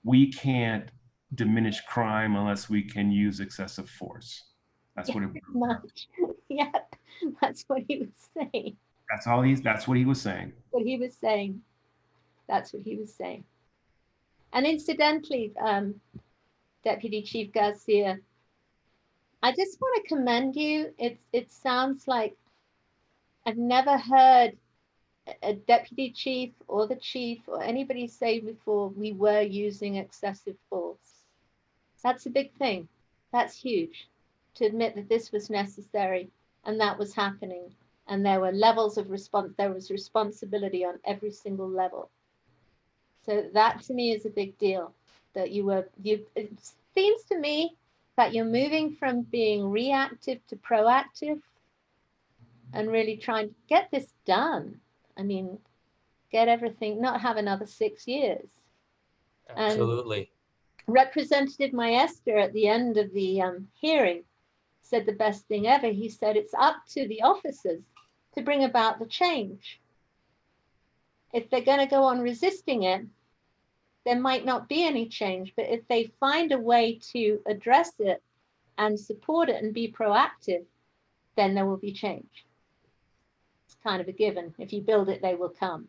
we can't diminish crime unless we can use excessive force. That's what it was. Much. Yeah, that's what he was saying. That's what he was saying. What he was saying. That's what he was saying. And incidentally, Deputy Chief Garcia, I just want to commend you. It sounds like I've never heard a deputy chief or the chief or anybody say before we were using excessive force. That's a big thing. That's huge, to admit that this was necessary and that was happening. And there were levels of response. There was responsibility on every single level. So that to me is a big deal, that it seems to me that you're moving from being reactive to proactive and really trying to get this done. I mean, get everything, not have another 6 years. Absolutely. And Representative Maester at the end of the hearing said the best thing ever. He said, it's up to the officers to bring about the change. If they're going to go on resisting it, there might not be any change. But if they find a way to address it and support it and be proactive, then there will be change. It's kind of a given. If you build it, they will come.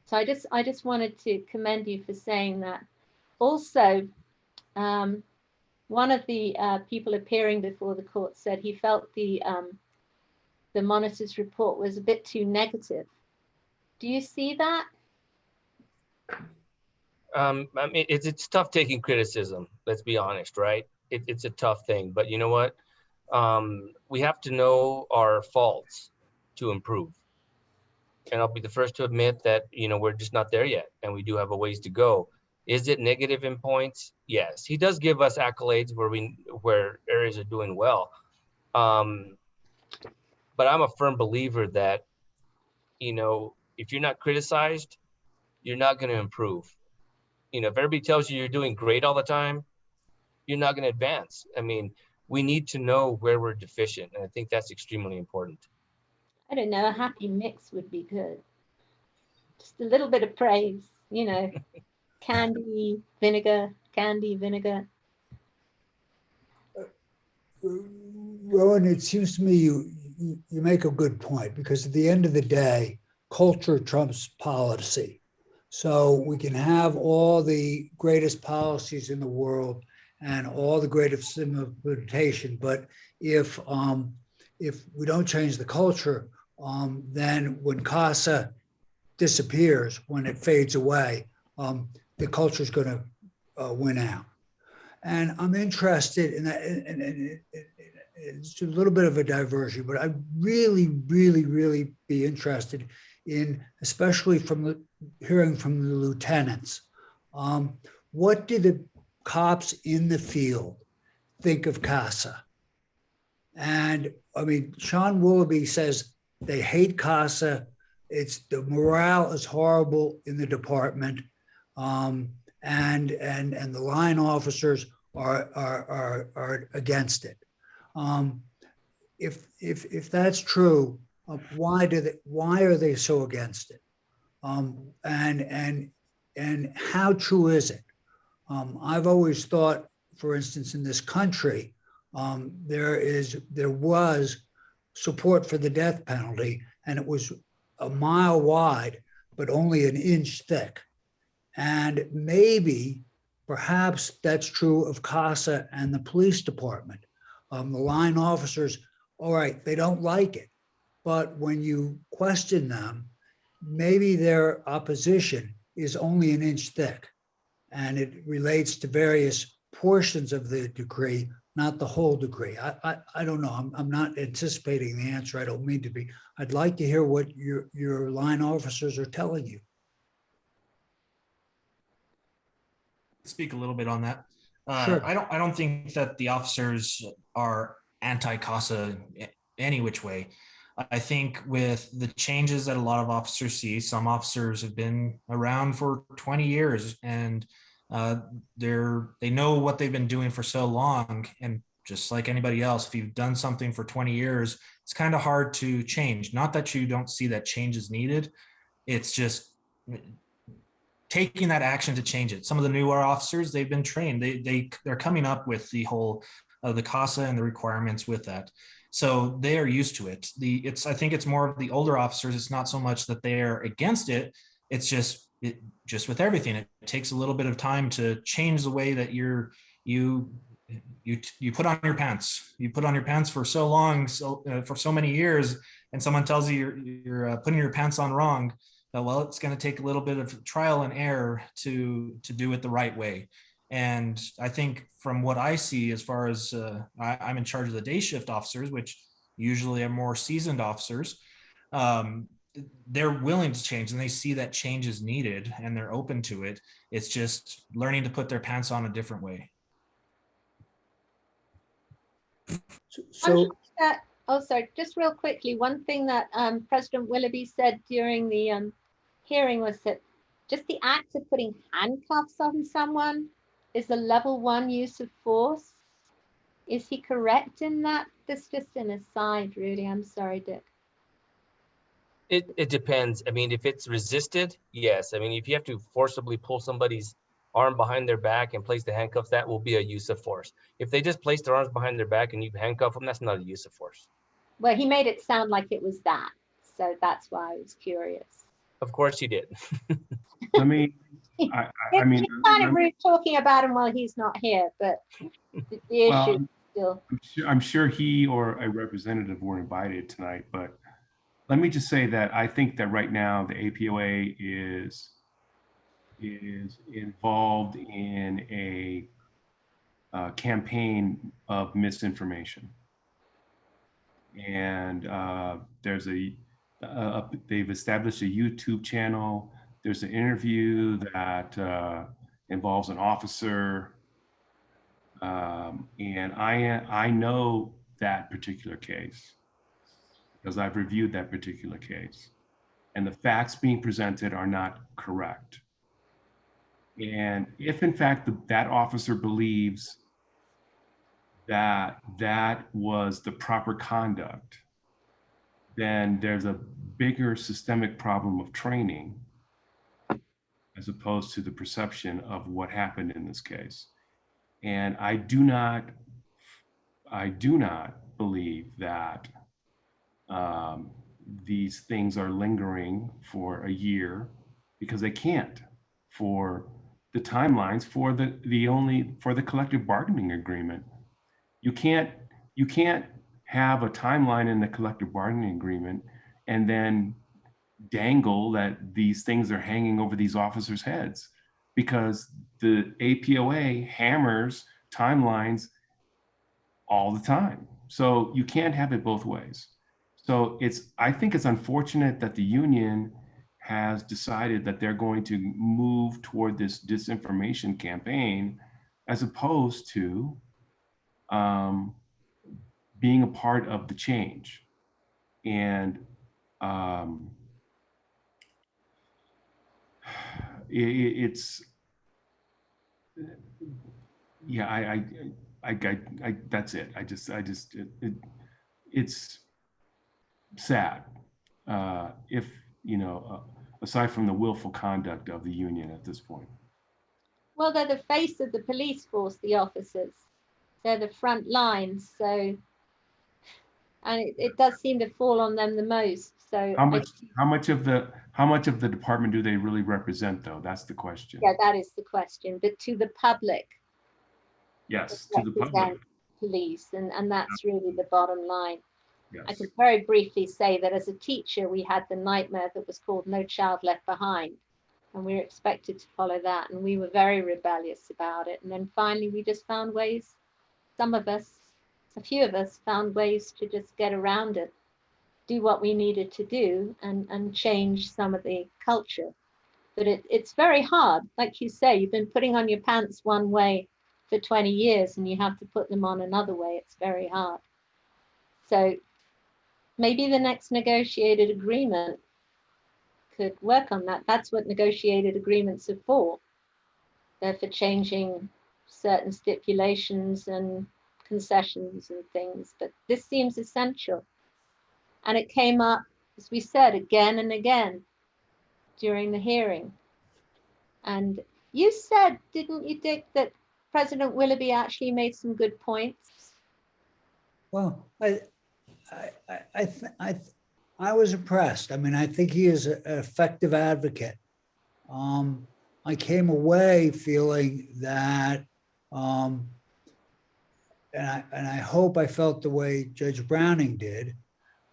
So I just wanted to commend you for saying that. Also, one of the people appearing before the court said he felt the monitor's report was a bit too negative. Do you see that? I mean, it's tough taking criticism. Let's be honest, right? It's a tough thing, but you know what? We have to know our faults to improve. And I'll be the first to admit that, we're just not there yet, and we do have a ways to go. Is it negative in points? Yes. He does give us accolades where areas are doing well. But I'm a firm believer that, if you're not criticized, you're not going to improve. If everybody tells you you're doing great all the time, you're not going to advance. I mean, we need to know where we're deficient, and I think that's extremely important. I don't know, a happy mix would be good. Just a little bit of praise, candy, vinegar. Rowan, it seems to me you make a good point, because at the end of the day, culture trumps policy. So we can have all the greatest policies in the world and all the greatest implementation, but if we don't change the culture, then when CASA disappears, when it fades away, the culture is going to win out. And I'm interested in that. And it's a little bit of a diversion, but I'd really be interested in, especially hearing from the lieutenants. What did the cops in the field think of CASA? And I mean, Sean Willoughby says they hate CASA. The morale is horrible in the department, and the line officers are against it. If that's true, why are they so against it? And how true is it? I've always thought, for instance, in this country, there was support for the death penalty, and it was a mile wide, but only an inch thick. And perhaps that's true of CASA and the police department. The line officers, all right, they don't like it, but when you question them, maybe their opposition is only an inch thick, and it relates to various portions of the decree, not the whole decree. I don't know. I'm not anticipating the answer. I don't mean to be. I'd like to hear what your line officers are telling you. Speak a little bit on that. Sure. I don't think that the officers are anti-CASA any which way. I think with the changes that a lot of officers see, some officers have been around for 20 years and they know what they've been doing for so long. And just like anybody else, if you've done something for 20 years, it's kind of hard to change. Not that you don't see that change is needed. It's just taking that action to change it. Some of the newer officers, they've been trained. They're coming up with the whole the CASA and the requirements with that. So they are used to it. I think it's more of the older officers. It's not so much that they're against it. It's just with everything. It takes a little bit of time to change the way that you put on your pants. You put on your pants for so long, for so many years, and someone tells you you're putting your pants on wrong. Well, it's going to take a little bit of trial and error to do it the right way. And I think from what I see, as far as I'm in charge of the day shift officers, which usually are more seasoned officers, they're willing to change and they see that change is needed and they're open to it. It's just learning to put their pants on a different way. So, Oh, sorry, just real quickly, one thing that President Willoughby said during the hearing was that just the act of putting handcuffs on someone is a level 1 use of force. Is he correct in that? That's just an aside, really. I'm sorry, Dick. It depends. I mean, if it's resisted, yes. I mean, if you have to forcibly pull somebody's arm behind their back and place the handcuffs, that will be a use of force. If they just place their arms behind their back and you handcuff them, that's not a use of force. Well, he made it sound like it was that. So that's why I was curious. Of course you did. Let me, I mean, it's kind of rude talking about him while he's not here, but the issue is still. I'm sure he or a representative were invited tonight, but let me just say that I think that right now the APOA is involved in a campaign of misinformation. And there's they've established a YouTube channel. There's an interview that involves an officer. And I know that particular case because I've reviewed that particular case. And the facts being presented are not correct. And if in fact that officer believes that that was the proper conduct, then there's a bigger systemic problem of training as opposed to the perception of what happened in this case. And I do not believe that these things are lingering for a year, because they can't, for the timelines for the collective bargaining agreement. You can't have a timeline in the collective bargaining agreement and then dangle that these things are hanging over these officers' heads, because the APOA hammers timelines all the time. So you can't have it both ways. So I think it's unfortunate that the union has decided that they're going to move toward this disinformation campaign as opposed to being a part of the change. And yeah, I that's it. It's sad if, aside from the willful conduct of the union at this point. Well, they're the face of the police force, the officers. They're the front lines. So, and it does seem to fall on them the most. So how much of the department do they really represent, though? That's the question. Yeah, that is the question. But to the public, yes, to the public, police, and that's really the bottom line. Yes. I could very briefly say that as a teacher, we had the nightmare that was called No Child Left Behind, and we were expected to follow that, and we were very rebellious about it. And then finally, we just found ways. Some of us, a few of us, found ways to just get around it, do what we needed to do, and change some of the culture. But it's very hard. Like you say, you've been putting on your pants one way for 20 years, and you have to put them on another way. It's very hard. So maybe the next negotiated agreement could work on that. That's what negotiated agreements are for. They're for changing certain stipulations and concessions and things, but this seems essential. And it came up, as we said, again and again during the hearing. And you said, didn't you, Dick, that President Willoughby actually made some good points? Well, I was impressed. I mean, I think he is an effective advocate. I came away feeling that, and I hope I felt the way Judge Browning did,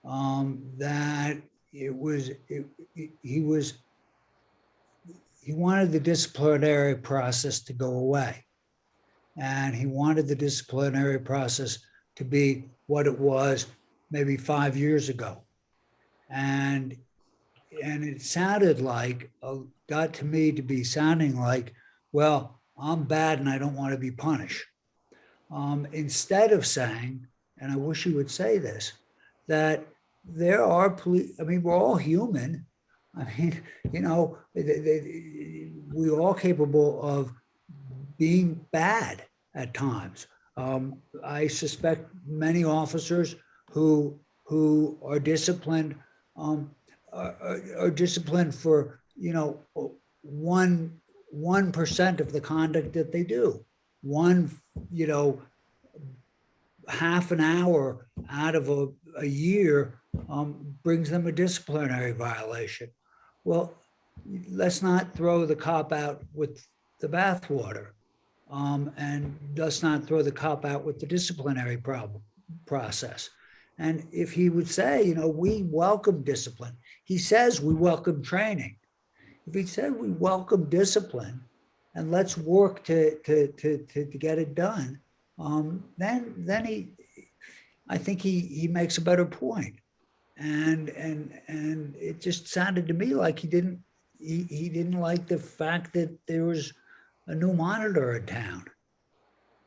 that he wanted the disciplinary process to go away. And he wanted the disciplinary process to be what it was maybe 5 years ago. And it sounded like, got to me to be sounding like, well, I'm bad and I don't want to be punished. Instead of saying, and I wish he would say this, that there are police, I mean, we're all human. I mean, you know, we're all capable of being bad at times. I suspect many officers who are disciplined are disciplined for, you know, 1% of the conduct that they do. You know, half an hour out of a year brings them a disciplinary violation. Well, let's not throw the cop out with the bathwater, and let's not throw the cop out with the disciplinary process. And if he would say, you know, we welcome discipline, he says we welcome training. If he said we welcome discipline and let's work to get it done, then I think he makes a better point. And it just sounded to me like he didn't like the fact that there was a new monitor in town.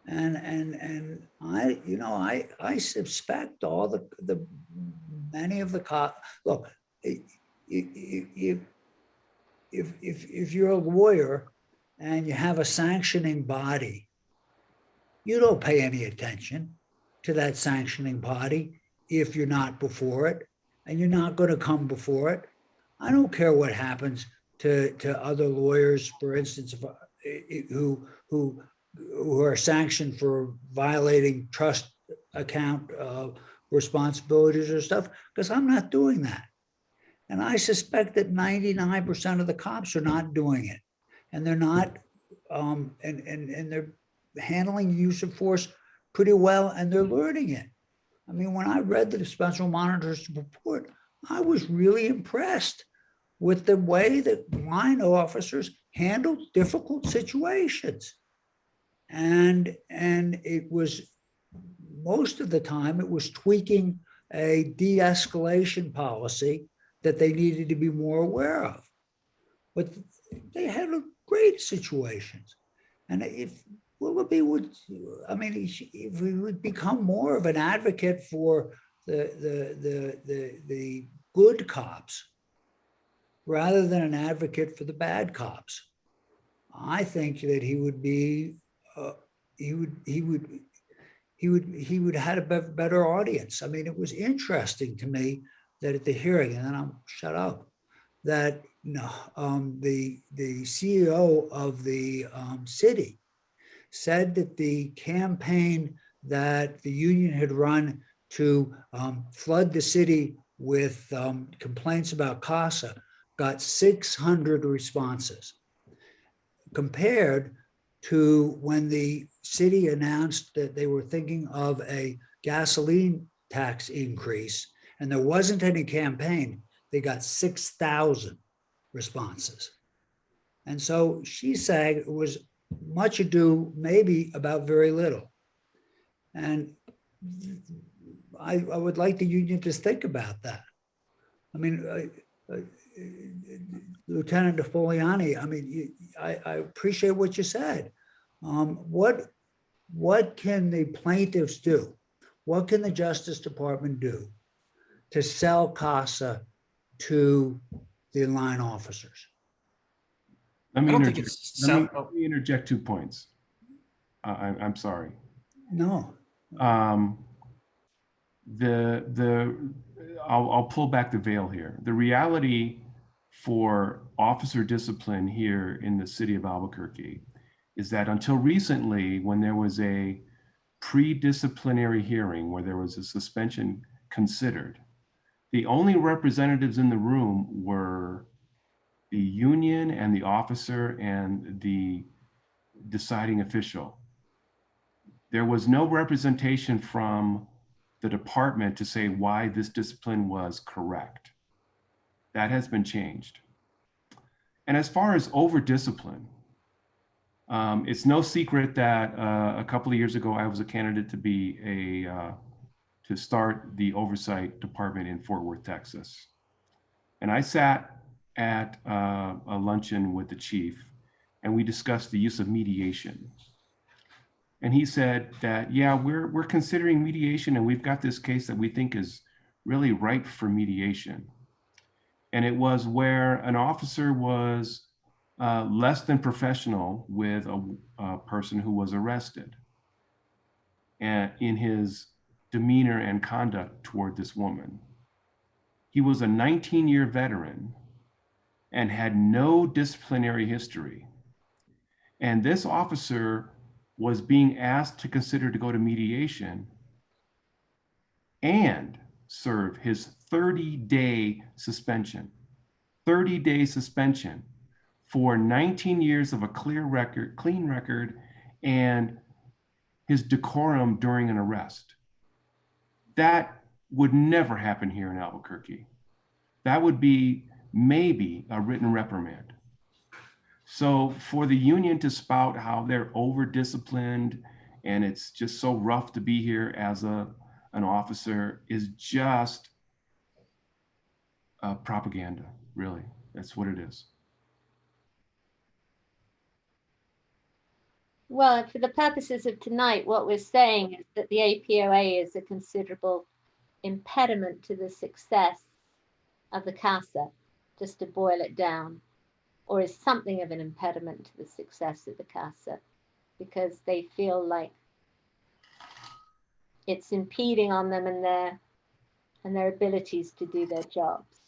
And I, you know, I suspect all the many of the cops. Look, if you're a lawyer and you have a sanctioning body, you don't pay any attention to that sanctioning body if you're not before it, and you're not going to come before it. I don't care what happens to other lawyers, for instance, who are sanctioned for violating trust account responsibilities or stuff, because I'm not doing that. And I suspect that 99% of the cops are not doing it. And they're not, and they're handling use of force pretty well, and they're learning it. I mean, when I read the special monitor's report, I was really impressed with the way that line officers handle difficult situations. And it was, most of the time, it was tweaking a de-escalation policy that they needed to be more aware of. But they handled great situations. And if Willoughby would, I mean, if he would become more of an advocate for the good cops rather than an advocate for the bad cops, I think that he would be, he would have a better audience. I mean, it was interesting to me that at the hearing, and then I'll shut up, that the CEO of the city said that the campaign that the union had run to flood the city with complaints about CASA got 600 responses, compared to when the city announced that they were thinking of a gasoline tax increase and there wasn't any campaign, they got 6,000 responses. And so she's saying it was much ado, maybe about very little. And I would like the union to think about that. I mean, Lieutenant Napoleoni, I mean, I appreciate what you said. What can the plaintiffs do? What can the Justice Department do to sell CASA to the line officers? Let I me don't think interject. it's Let me interject 2 points. I'm sorry. No. I'll pull back the veil here. The reality for officer discipline here in the city of Albuquerque is that until recently, when there was a pre-disciplinary hearing where there was a suspension considered, the only representatives in the room were the union and the officer and the deciding official. There was no representation from the department to say why this discipline was correct. That has been changed. And as far as over discipline, it's no secret that a couple of years ago, I was a candidate to be to start the Oversight department in Fort Worth, Texas. And I sat at a luncheon with the chief and we discussed the use of mediation. And he said that, yeah, we're considering mediation and we've got this case that we think is really ripe for mediation. And it was where an officer was less than professional with a person who was arrested and in his demeanor and conduct toward this woman. He was a 19-year veteran and had no disciplinary history. And this officer was being asked to consider to go to mediation and serve his 30-day suspension. 30-day suspension for 19 years of a clean record, and his decorum during an arrest. That would never happen here in Albuquerque. That would be maybe a written reprimand. So for the union to spout how they're over disciplined and it's just so rough to be here as an officer is just propaganda, really. That's what it is. Well, for the purposes of tonight, what we're saying is that the APOA is a considerable impediment to the success of the CASA, just to boil it down, or is something of an impediment to the success of the CASA, because they feel like it's impeding on them and their abilities to do their jobs.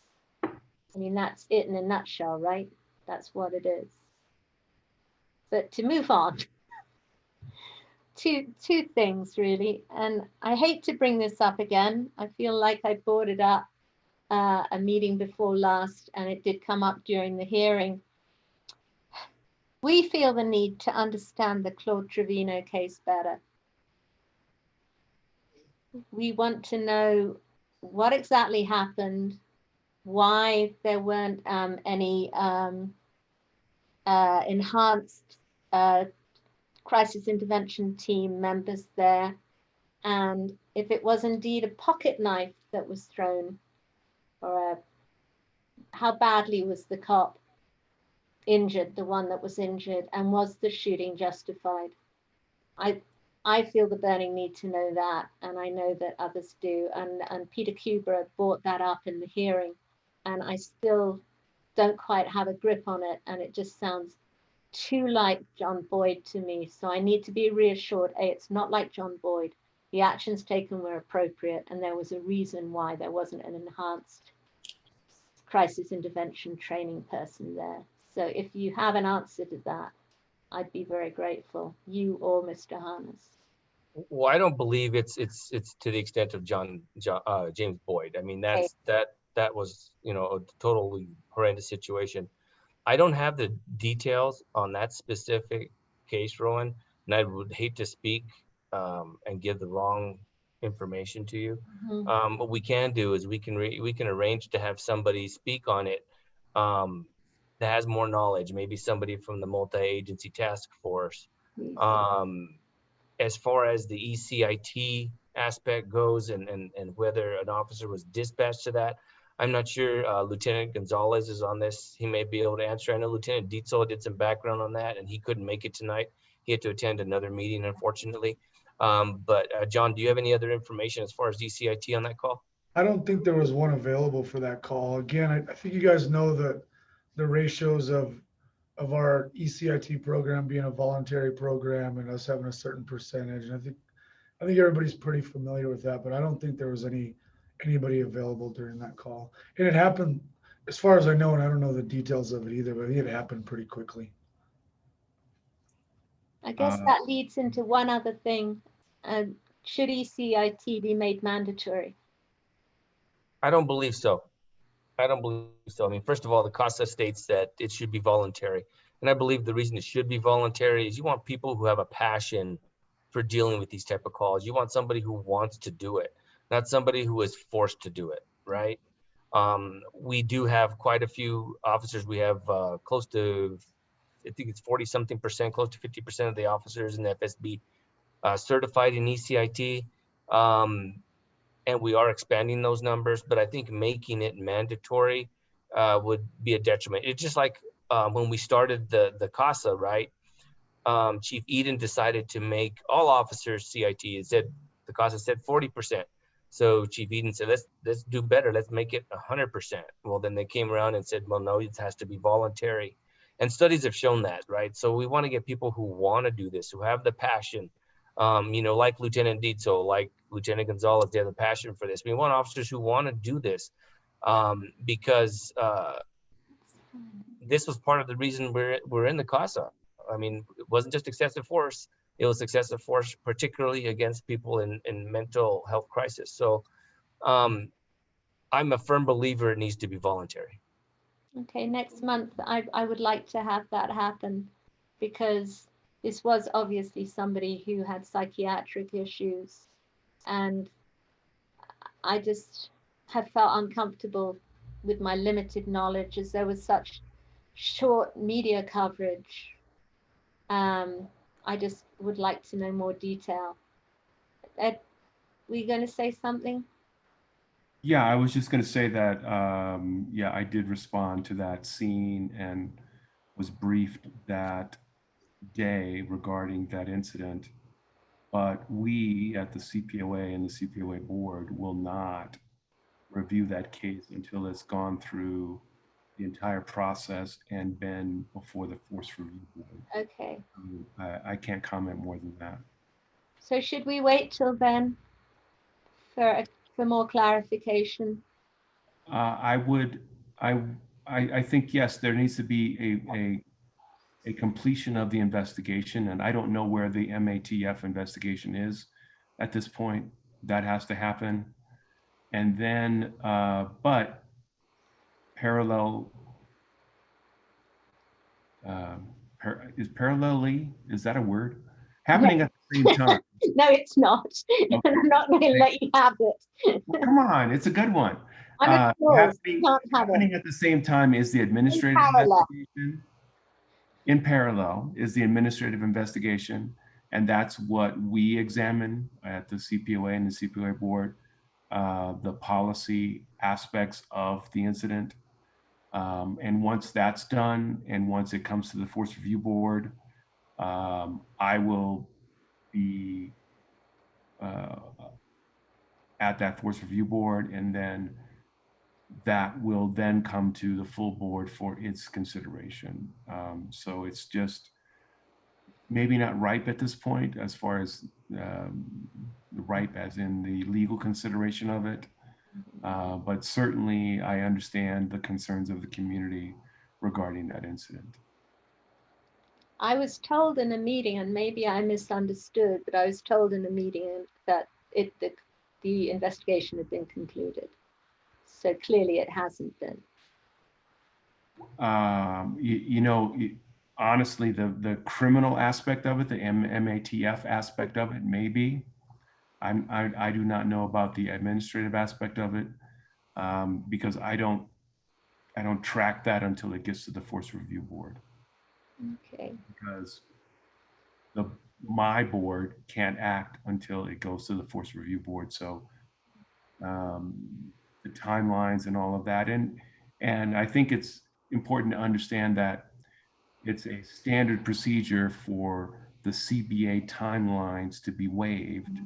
I mean, that's it in a nutshell, right? That's what it is. But to move on, two things really, and I hate to bring this up again. I feel like I brought it up a meeting before last, and it did come up during the hearing. We feel the need to understand the Claude Trevino case better. We want to know what exactly happened, why there weren't any enhanced crisis intervention team members there, and if it was indeed a pocket knife that was thrown, or how badly was the cop injured, the one that was injured, and was the shooting justified? I feel the burning need to know that, and I know that others do, and Peter Kubra brought that up in the hearing, and I still don't quite have a grip on it, and it just sounds too like John Boyd to me. So I need to be reassured, it's not like John Boyd. The actions taken were appropriate, and there was a reason why there wasn't an enhanced crisis intervention training person there. So if you have an answer to that, I'd be very grateful, you or Mr. Harness. Well, I don't believe it's to the extent of James Boyd. I mean, that was, you know, a totally horrendous situation. I don't have the details on that specific case, Rowan, and I would hate to speak and give the wrong information to you. Mm-hmm. What we can do is we can arrange to have somebody speak on it that has more knowledge, maybe somebody from the multi-agency task force. As far as the ECIT aspect goes and whether an officer was dispatched to that, I'm not sure. Lieutenant Gonzalez is on this. He may be able to answer. I know Lieutenant Dietzel did some background on that, and he couldn't make it tonight. He had to attend another meeting, unfortunately. But John, do you have any other information as far as ECIT on that call? I don't think there was one available for that call. Again, I think you guys know the ratios of our ECIT program being a voluntary program and us having a certain percentage. And I think everybody's pretty familiar with that, but I don't think there was anybody available during that call. And it happened, as far as I know, and I don't know the details of it either, but I think it happened pretty quickly. I guess that leads into one other thing. Should ECIT be made mandatory? I don't believe so. I don't believe so. I mean, first of all, the CASA states that it should be voluntary. And I believe the reason it should be voluntary is you want people who have a passion for dealing with these type of calls. You want somebody who wants to do it, not somebody who is forced to do it, right? We do have quite a few officers. We have close to, I think it's 40 something percent, close to 50% of the officers in the FSB certified in ECIT. And we are expanding those numbers, but I think making it mandatory would be a detriment. It's just like when we started the CASA, right? Chief Eden decided to make all officers CIT. It said, the CASA said 40%. So Chief Eden said, let's do better. Let's make it 100%. Well, then they came around and said, well, no, it has to be voluntary. And studies have shown that, right? So we want to get people who want to do this, who have the passion, like Lieutenant Dietzel, like Lieutenant Gonzalez, they have the passion for this. We want officers who want to do this because this was part of the reason we're in the CASA. I mean, it wasn't just excessive force. It was excessive force, particularly against people in mental health crisis. So I'm a firm believer it needs to be voluntary. Okay, next month I would like to have that happen, because this was obviously somebody who had psychiatric issues, and I just have felt uncomfortable with my limited knowledge, as there was such short media coverage. I just would like to know more detail. Ed, were you going to say something? Yeah, I was just going to say that, yeah, I did respond to that scene and was briefed that day regarding that incident. But we at the CPOA and the CPOA board will not review that case until it's gone through the entire process and been before the Force Review Board. Okay. I can't comment more than that. So should we wait till then for more clarification? I think, yes, there needs to be a completion of the investigation, and I don't know where the MATF investigation is at this point. That has to happen. And then, but parallel, parallelly, is that a word? Happening at the same time. No, it's not. Okay. I'm not going to let you have it. Well, come on, it's a good one. I'm a troll. Happening, Can't have happening it. at the same time is the administrative investigation. In parallel is the administrative investigation, and that's what we examine at the CPOA and the CPOA board, the policy aspects of the incident. And once that's done, and once it comes to the Force Review Board, I will be at that Force Review Board, and then that will then come to the full board for its consideration. So it's just maybe not ripe at this point, as far as ripe as in the legal consideration of it. But certainly I understand the concerns of the community regarding that incident. I was told in a meeting, and maybe I misunderstood, but I was told in a meeting that the investigation had been concluded. So clearly it hasn't been. Honestly, the criminal aspect of it, the MATF aspect of it, maybe. I do not know about the administrative aspect of it, because I don't track that until it gets to the Force Review Board. Okay. Because my board can't act until it goes to the Force Review Board. So the timelines and all of that, and I think it's important to understand that it's a standard procedure for the CBA timelines to be waived.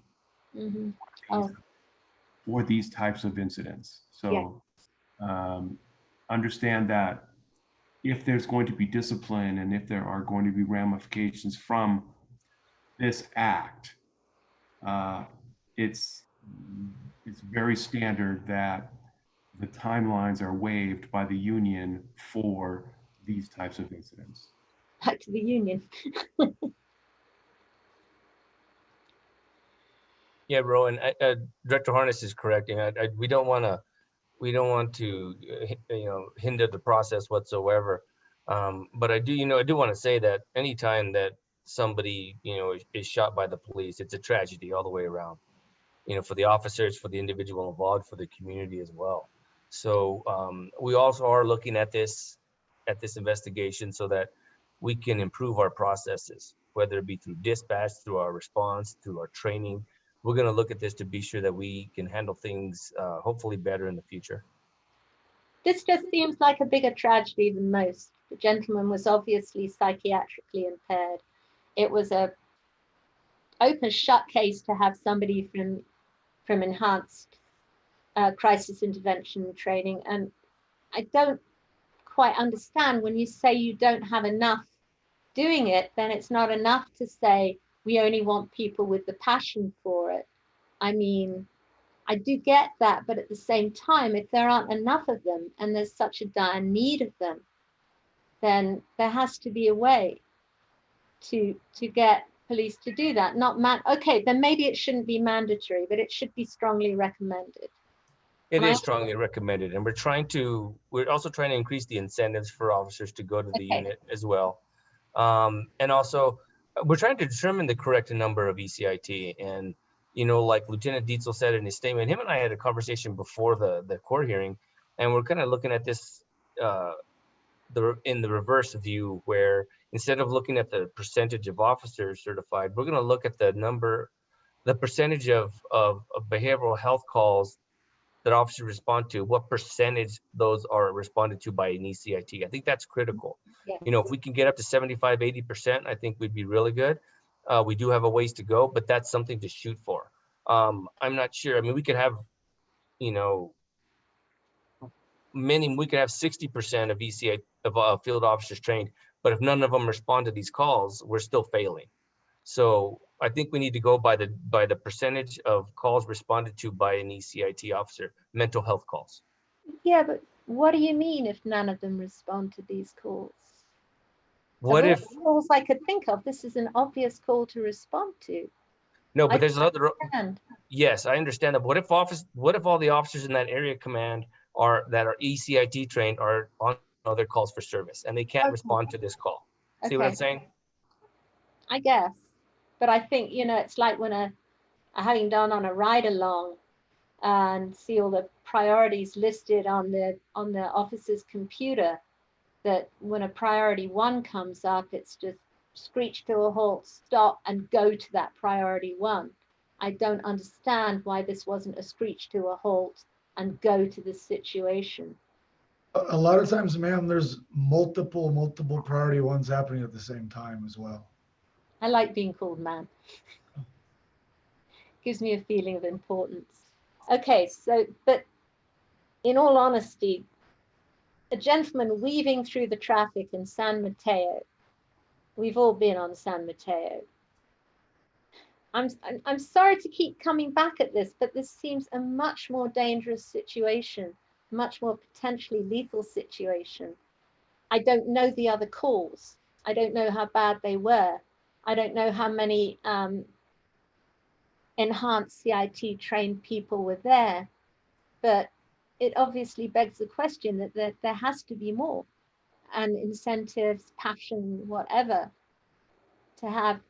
Mm-hmm. Oh. for these types of incidents. So understand that if there's going to be discipline and if there are going to be ramifications from this act, it's very standard that the timelines are waived by the union for these types of incidents. Back to the union. Yeah, Rowan, Director Harness is correct. We don't want to, hinder the process whatsoever. But I do want to say that anytime that somebody, is shot by the police, it's a tragedy all the way around, for the officers, for the individual involved, for the community as well. So we also are looking at this investigation so that we can improve our processes, whether it be through dispatch, through our response, through our training. We're going to look at this to be sure that we can handle things hopefully better in the future. This just seems like a bigger tragedy than most. The gentleman was obviously psychiatrically impaired. It was a open shut case to have somebody from enhanced crisis intervention training. And I don't quite understand when you say you don't have enough doing it, then it's not enough to say we only want people with the passion for it. I mean, I do get that, but at the same time, if there aren't enough of them and there's such a dire need of them, then there has to be a way to get police to do that. Okay, then maybe it shouldn't be mandatory, but it should be strongly recommended. It is strongly recommended, and we're also trying to increase the incentives for officers to go to the unit as well. And also, we're trying to determine the correct number of ECIT. And, like Lieutenant Dietzel said in his statement, him and I had a conversation before the court hearing, and we're kind of looking at this in the reverse view, where instead of looking at the percentage of officers certified, we're going to look at the percentage of behavioral health calls that officers respond to, what percentage those are responded to by an ECIT. I think that's critical. Yeah. If we can get up to 75, 80%, I think we'd be really good. We do have a ways to go, but that's something to shoot for. I'm not sure. I mean, we could have, we could have 60% of ECIT of field officers trained, but if none of them respond to these calls, we're still failing. So I think we need to go by the percentage of calls responded to by an ECIT officer, mental health calls. Yeah, but what do you mean if none of them respond to these calls? What if calls I could think of? This is an obvious call to respond to. No, but there's another. Yes, I understand that. What if all the officers in that area command that are ECIT trained are on other calls for service and they can't respond to this call? See what I'm saying? I guess, but I think it's like when having done on a ride along and see all the priorities listed on the officer's computer, that when a priority 1 comes up, it's just screech to a halt, stop, and go to that priority 1. I don't understand why this wasn't a screech to a halt and go to this situation. A lot of times, ma'am, there's multiple priority 1s happening at the same time as well. I like being called ma'am. Gives me a feeling of importance. Okay, so, but in all honesty, a gentleman weaving through the traffic in San Mateo, we've all been on San Mateo. I'm sorry to keep coming back at this, but this seems a much more dangerous situation, much more potentially lethal situation. I don't know the other calls. I don't know how bad they were. I don't know how many enhanced CIT trained people were there, but it obviously begs the question that there has to be more, and incentives, passion, whatever, to have.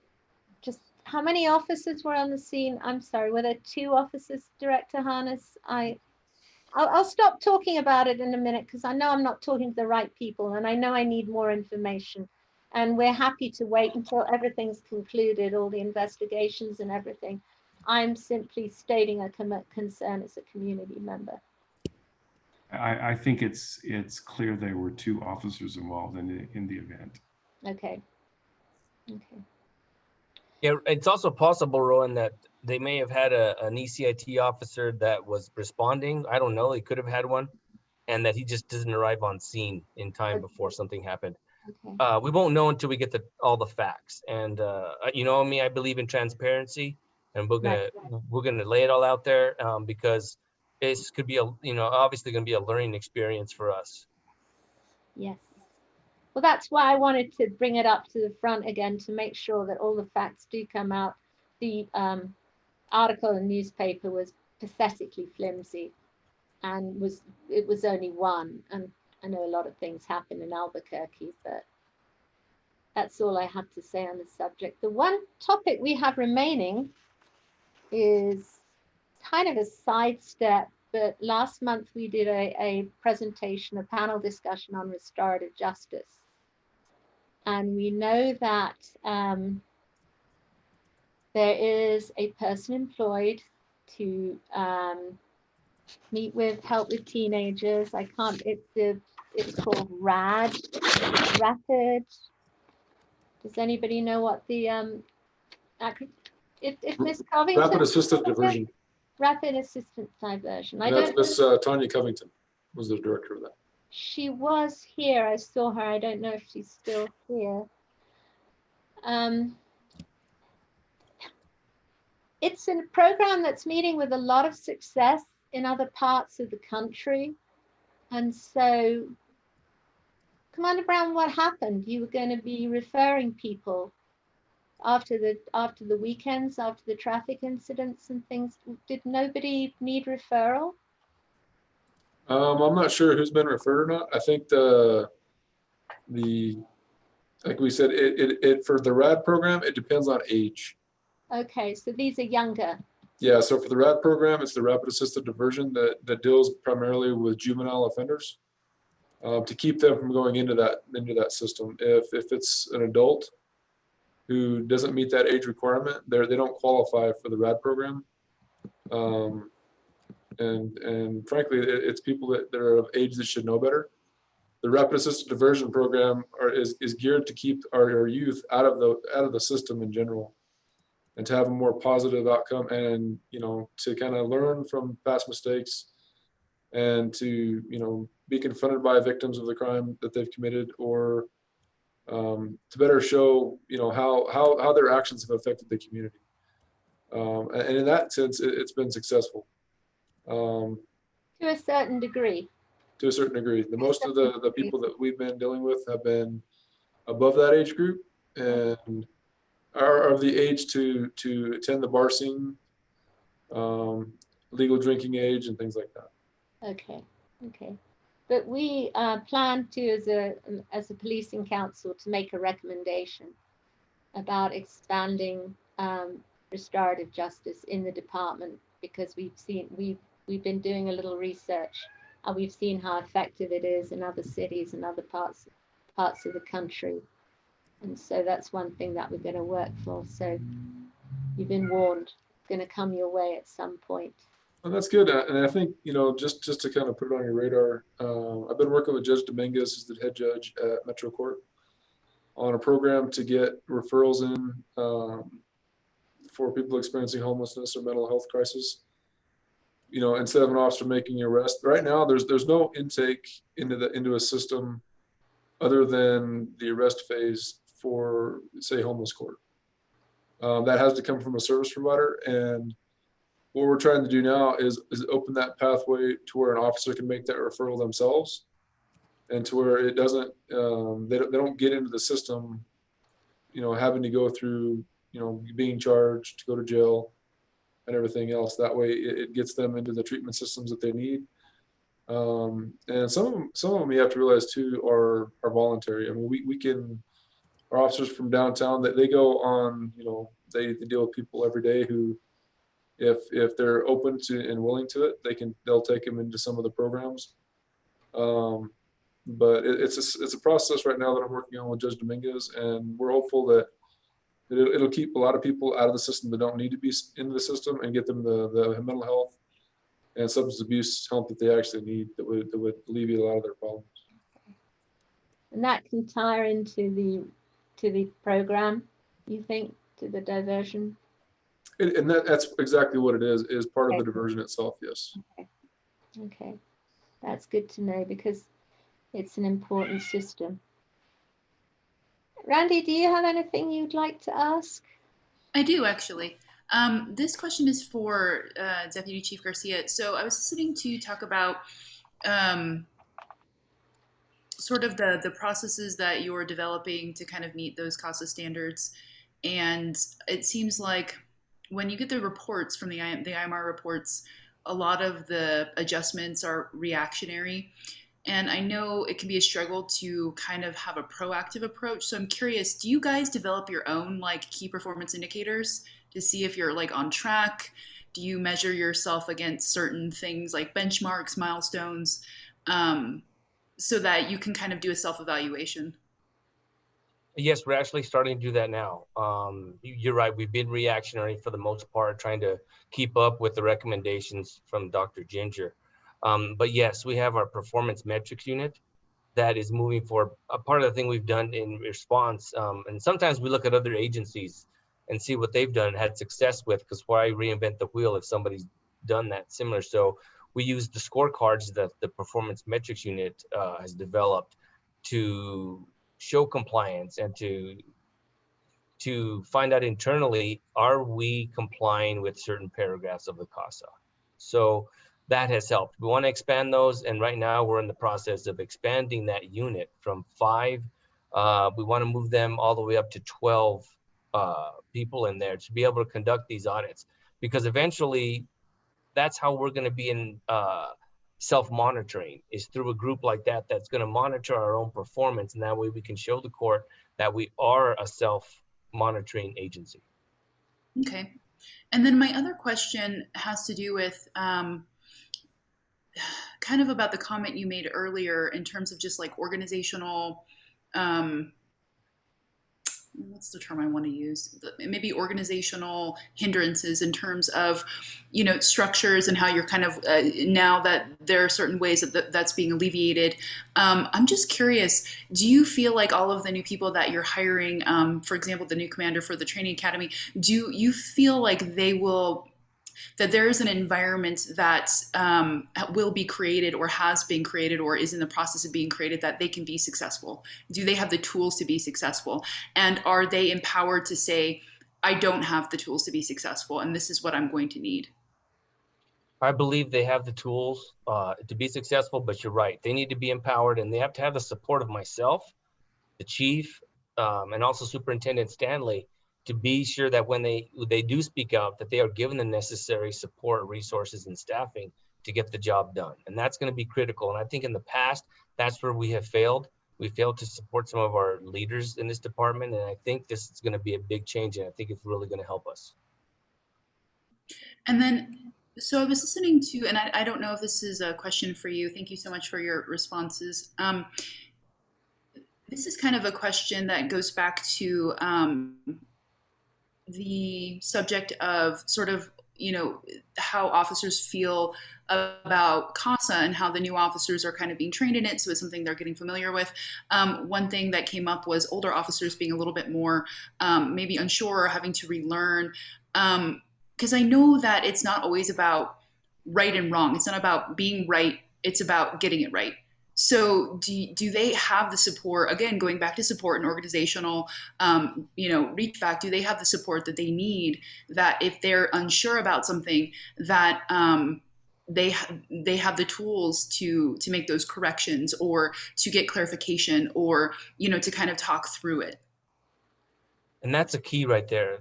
Just how many officers were on the scene? I'm sorry, were there 2 officers, Director Harness? I'll stop talking about it in a minute because I know I'm not talking to the right people and I know I need more information. And we're happy to wait until everything's concluded, all the investigations and everything. I'm simply stating a concern as a community member. I think it's clear there were 2 officers involved in the event. Okay. Yeah, it's also possible, Rowan, that they may have had an ECIT officer that was responding. I don't know. They could have had one, and that he just doesn't arrive on scene in time before something happened. Okay. We won't know until we get all the facts. And you know me, I believe in transparency, and Right. we're gonna lay it all out there, because this could be obviously gonna be a learning experience for us. Yes. Well, that's why I wanted to bring it up to the front again to make sure that all the facts do come out. The article in the newspaper was pathetically flimsy, and it was only one. And I know a lot of things happen in Albuquerque, but that's all I have to say on the subject. The one topic we have remaining is kind of a sidestep, but last month we did a presentation, a panel discussion on restorative justice. And we know that there is a person employed to help with teenagers. It's called Rapid. Does anybody know what the if Miss Covington? Rapid Assistant Diversion. Rapid Assistant Diversion. And that's Miss Tanya Covington was the director of that. She was here. I saw her. I don't know if she's still here. It's a program that's meeting with a lot of success in other parts of the country. And so, Commander Brown, what happened? You were going to be referring people after the weekends, after the traffic incidents and things. Did nobody need referral? I'm not sure who's been referred or not. I think like we said, it for the RAD program, it depends on age. Okay, so these are younger. Yeah, so for the RAD program, it's the Rapid Assisted Diversion that deals primarily with juvenile offenders, to keep them from going into that system. If it's an adult who doesn't meet that age requirement, they don't qualify for the RAD program. And frankly, it's people that are of age that should know better. The Rapid Assisted Diversion program is geared to keep our youth out of the system in general, and to have a more positive outcome, and to kind of learn from past mistakes, and to be confronted by victims of the crime that they've committed, or to better show how their actions have affected the community. And in that sense, it's been successful. To a certain degree. To a certain degree. Most of the people that we've been dealing with have been above that age group and are of the age to attend the bar scene, legal drinking age, and things like that. Okay. But we plan to, as a policing council, to make a recommendation about expanding restorative justice in the department, because we've been doing a little research, and we've seen how effective it is in other cities and other parts of the country. And so that's one thing that we're going to work for. So you've been warned, it's going to come your way at some point. Well, that's good. And I think, just to kind of put it on your radar, I've been working with Judge Dominguez, who's the head judge at Metro Court, on a program to get referrals in for people experiencing homelessness or mental health crisis. Instead of an officer making an arrest, right now there's no intake into a system other than the arrest phase for, say, homeless court. That has to come from a service provider, and what we're trying to do now is open that pathway to where an officer can make that referral themselves, and to where it doesn't they don't get into the system, having to go through being charged to go to jail and everything else. That way it gets them into the treatment systems that they need. And some of them you have to realize too are voluntary. I mean, our officers from downtown, that they go on, they deal with people every day who, if they're open to and willing to it, they'll take them into some of the programs. But it's a process right now that I'm working on with Judge Dominguez, and we're hopeful that it'll keep a lot of people out of the system that don't need to be in the system, and get them the mental health and substance abuse help that they actually need, that would alleviate a lot of their problems. And that can tie into the program, you think, to the diversion? And that's exactly what it is part of the diversion itself. Yes. Okay, that's good to know because it's an important system. Randy, do you have anything you'd like to ask? I do actually. This question is for Deputy Chief Garcia. So I was listening to you talk about sort of the processes that you're developing to kind of meet those CASA standards. And it seems like when you get the reports from the IMR reports, a lot of the adjustments are reactionary. And I know it can be a struggle to kind of have a proactive approach. So I'm curious, do you guys develop your own like key performance indicators to see if you're like on track? Do you measure yourself against certain things like benchmarks, milestones, so that you can kind of do a self-evaluation? Yes, we're actually starting to do that now. You're right. We've been reactionary for the most part, trying to keep up with the recommendations from Dr. Ginger. But yes, we have our performance metrics unit that is moving forward. A part of the thing we've done in response, and sometimes we look at other agencies and see what they've done and had success with, because why reinvent the wheel if somebody's done that similar? So we use the scorecards that the performance metrics unit has developed to show compliance and to find out internally, are we complying with certain paragraphs of the CASA? So that has helped. We want to expand those, and right now we're in the process of expanding that unit from 5. We want to move them all the way up to 12 people in there to be able to conduct these audits, because eventually that's how we're going to be in self-monitoring, is through a group like that that's going to monitor our own performance, and that way we can show the court that we are a self-monitoring agency. Okay. And then my other question has to do with kind of about the comment you made earlier in terms of just like organizational, what's the term I want to use? Maybe organizational hindrances in terms of, you know, structures and how you're kind of now that there are certain ways that that's being alleviated. I'm just curious, do you feel like all of the new people that you're hiring, for example, the new commander for the training academy, do you feel like that there is an environment that will be created or has been created or is in the process of being created that they can be successful? Do they have the tools to be successful? And are they empowered to say, I don't have the tools to be successful and this is what I'm going to need? I believe they have the tools to be successful, but you're right. They need to be empowered, and they have to have the support of myself, the chief, and also Superintendent Stanley, to be sure that when they do speak out, that they are given the necessary support, resources, and staffing to get the job done. And that's going to be critical. And I think in the past, that's where we have failed. We failed to support some of our leaders in this department. And I think this is going to be a big change. And I think it's really going to help us. And then, so I was listening to, and I don't know if this is a question for you. Thank you so much for your responses. This is kind of a question that goes back to the subject of sort of, you know, how officers feel about CASA and how the new officers are kind of being trained in it. So it's something they're getting familiar with. One thing that came up was older officers being a little bit more maybe unsure or having to relearn. Because I know that it's not always about right and wrong. It's not about being right. It's about getting it right. So do they have the support, again, going back to support and organizational, you know, reach back, do they have the support that they need, that if they're unsure about something, that they have the tools to make those corrections or to get clarification or, you know, to kind of talk through it? And that's a key right there.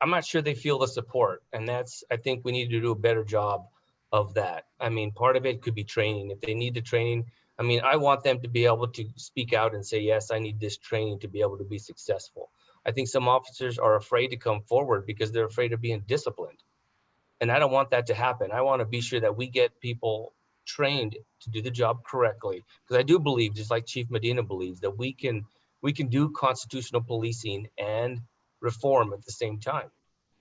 I'm not sure they feel the support. And I think we need to do a better job of that. I mean, part of it could be training. If they need the training, I mean, I want them to be able to speak out and say, yes, I need this training to be able to be successful. I think some officers are afraid to come forward because they're afraid of being disciplined. And I don't want that to happen. I want to be sure that we get people trained to do the job correctly. Because I do believe, just like Chief Medina believes, that we can do constitutional policing and reform at the same time.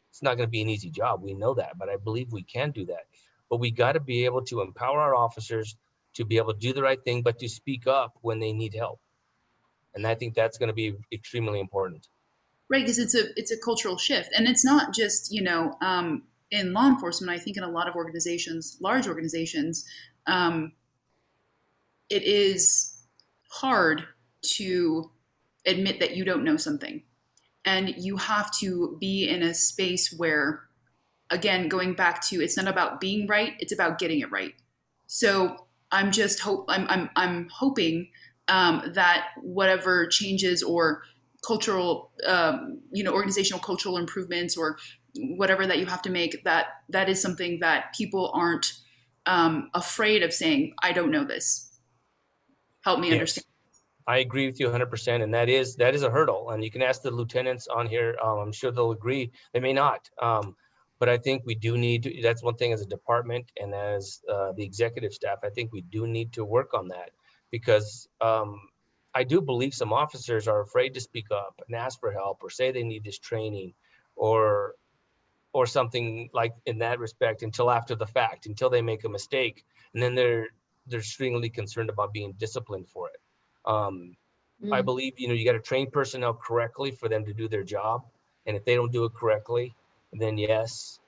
It's not going to be an easy job. We know that, but I believe we can do that. But we got to be able to empower our officers to be able to do the right thing, but to speak up when they need help. And I think that's going to be extremely important. Right, because it's a cultural shift, and it's not just in law enforcement. I think in a lot of organizations, large organizations, it is hard to admit that you don't know something, and you have to be in a space where, again, going back to, it's not about being right, it's about getting it right. So I'm hoping that whatever changes or cultural, organizational cultural improvements or whatever that you have to make, that is something that people aren't afraid of saying, I don't know this. Help me understand. I agree with you 100%, and that is a hurdle. And you can ask the lieutenants on here. I'm sure they'll agree. They may not, but I think we do need to. That's one thing as a department and as the executive staff. I think we do need to work on that, because I do believe some officers are afraid to speak up and ask for help or say they need this training, or something like in that respect, until after the fact, until they make a mistake, and then they're extremely concerned about being disciplined for it. I believe, you got to train personnel correctly for them to do their job. And if they don't do it correctly, then yes,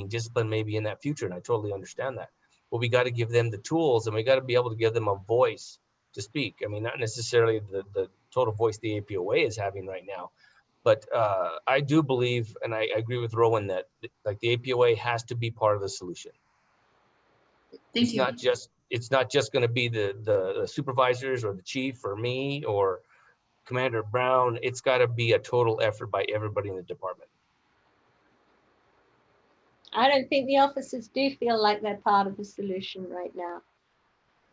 discipline may be in that future. And I totally understand that. But we got to give them the tools, and we got to be able to give them a voice to speak. Not necessarily the total voice the APOA is having right now. But I do believe, and I agree with Rowan, that like the APOA has to be part of the solution. Thank you. It's not just going to be the supervisors or the chief or me or Commander Brown. It's got to be a total effort by everybody in the department. I don't think the officers do feel like they're part of the solution right now.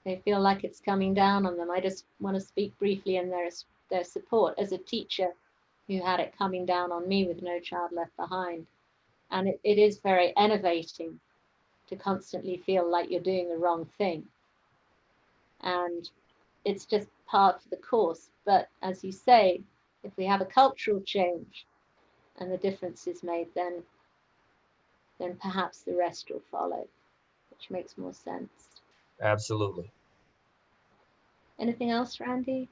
They feel like it's coming down on them. I just want to speak briefly in their support as a teacher who had it coming down on me with No Child Left Behind. And it is very enervating to constantly feel like you're doing the wrong thing. And it's just part of the course. But as you say, if we have a cultural change and the difference is made, then perhaps the rest will follow, which makes more sense. Absolutely. Anything else, Randy?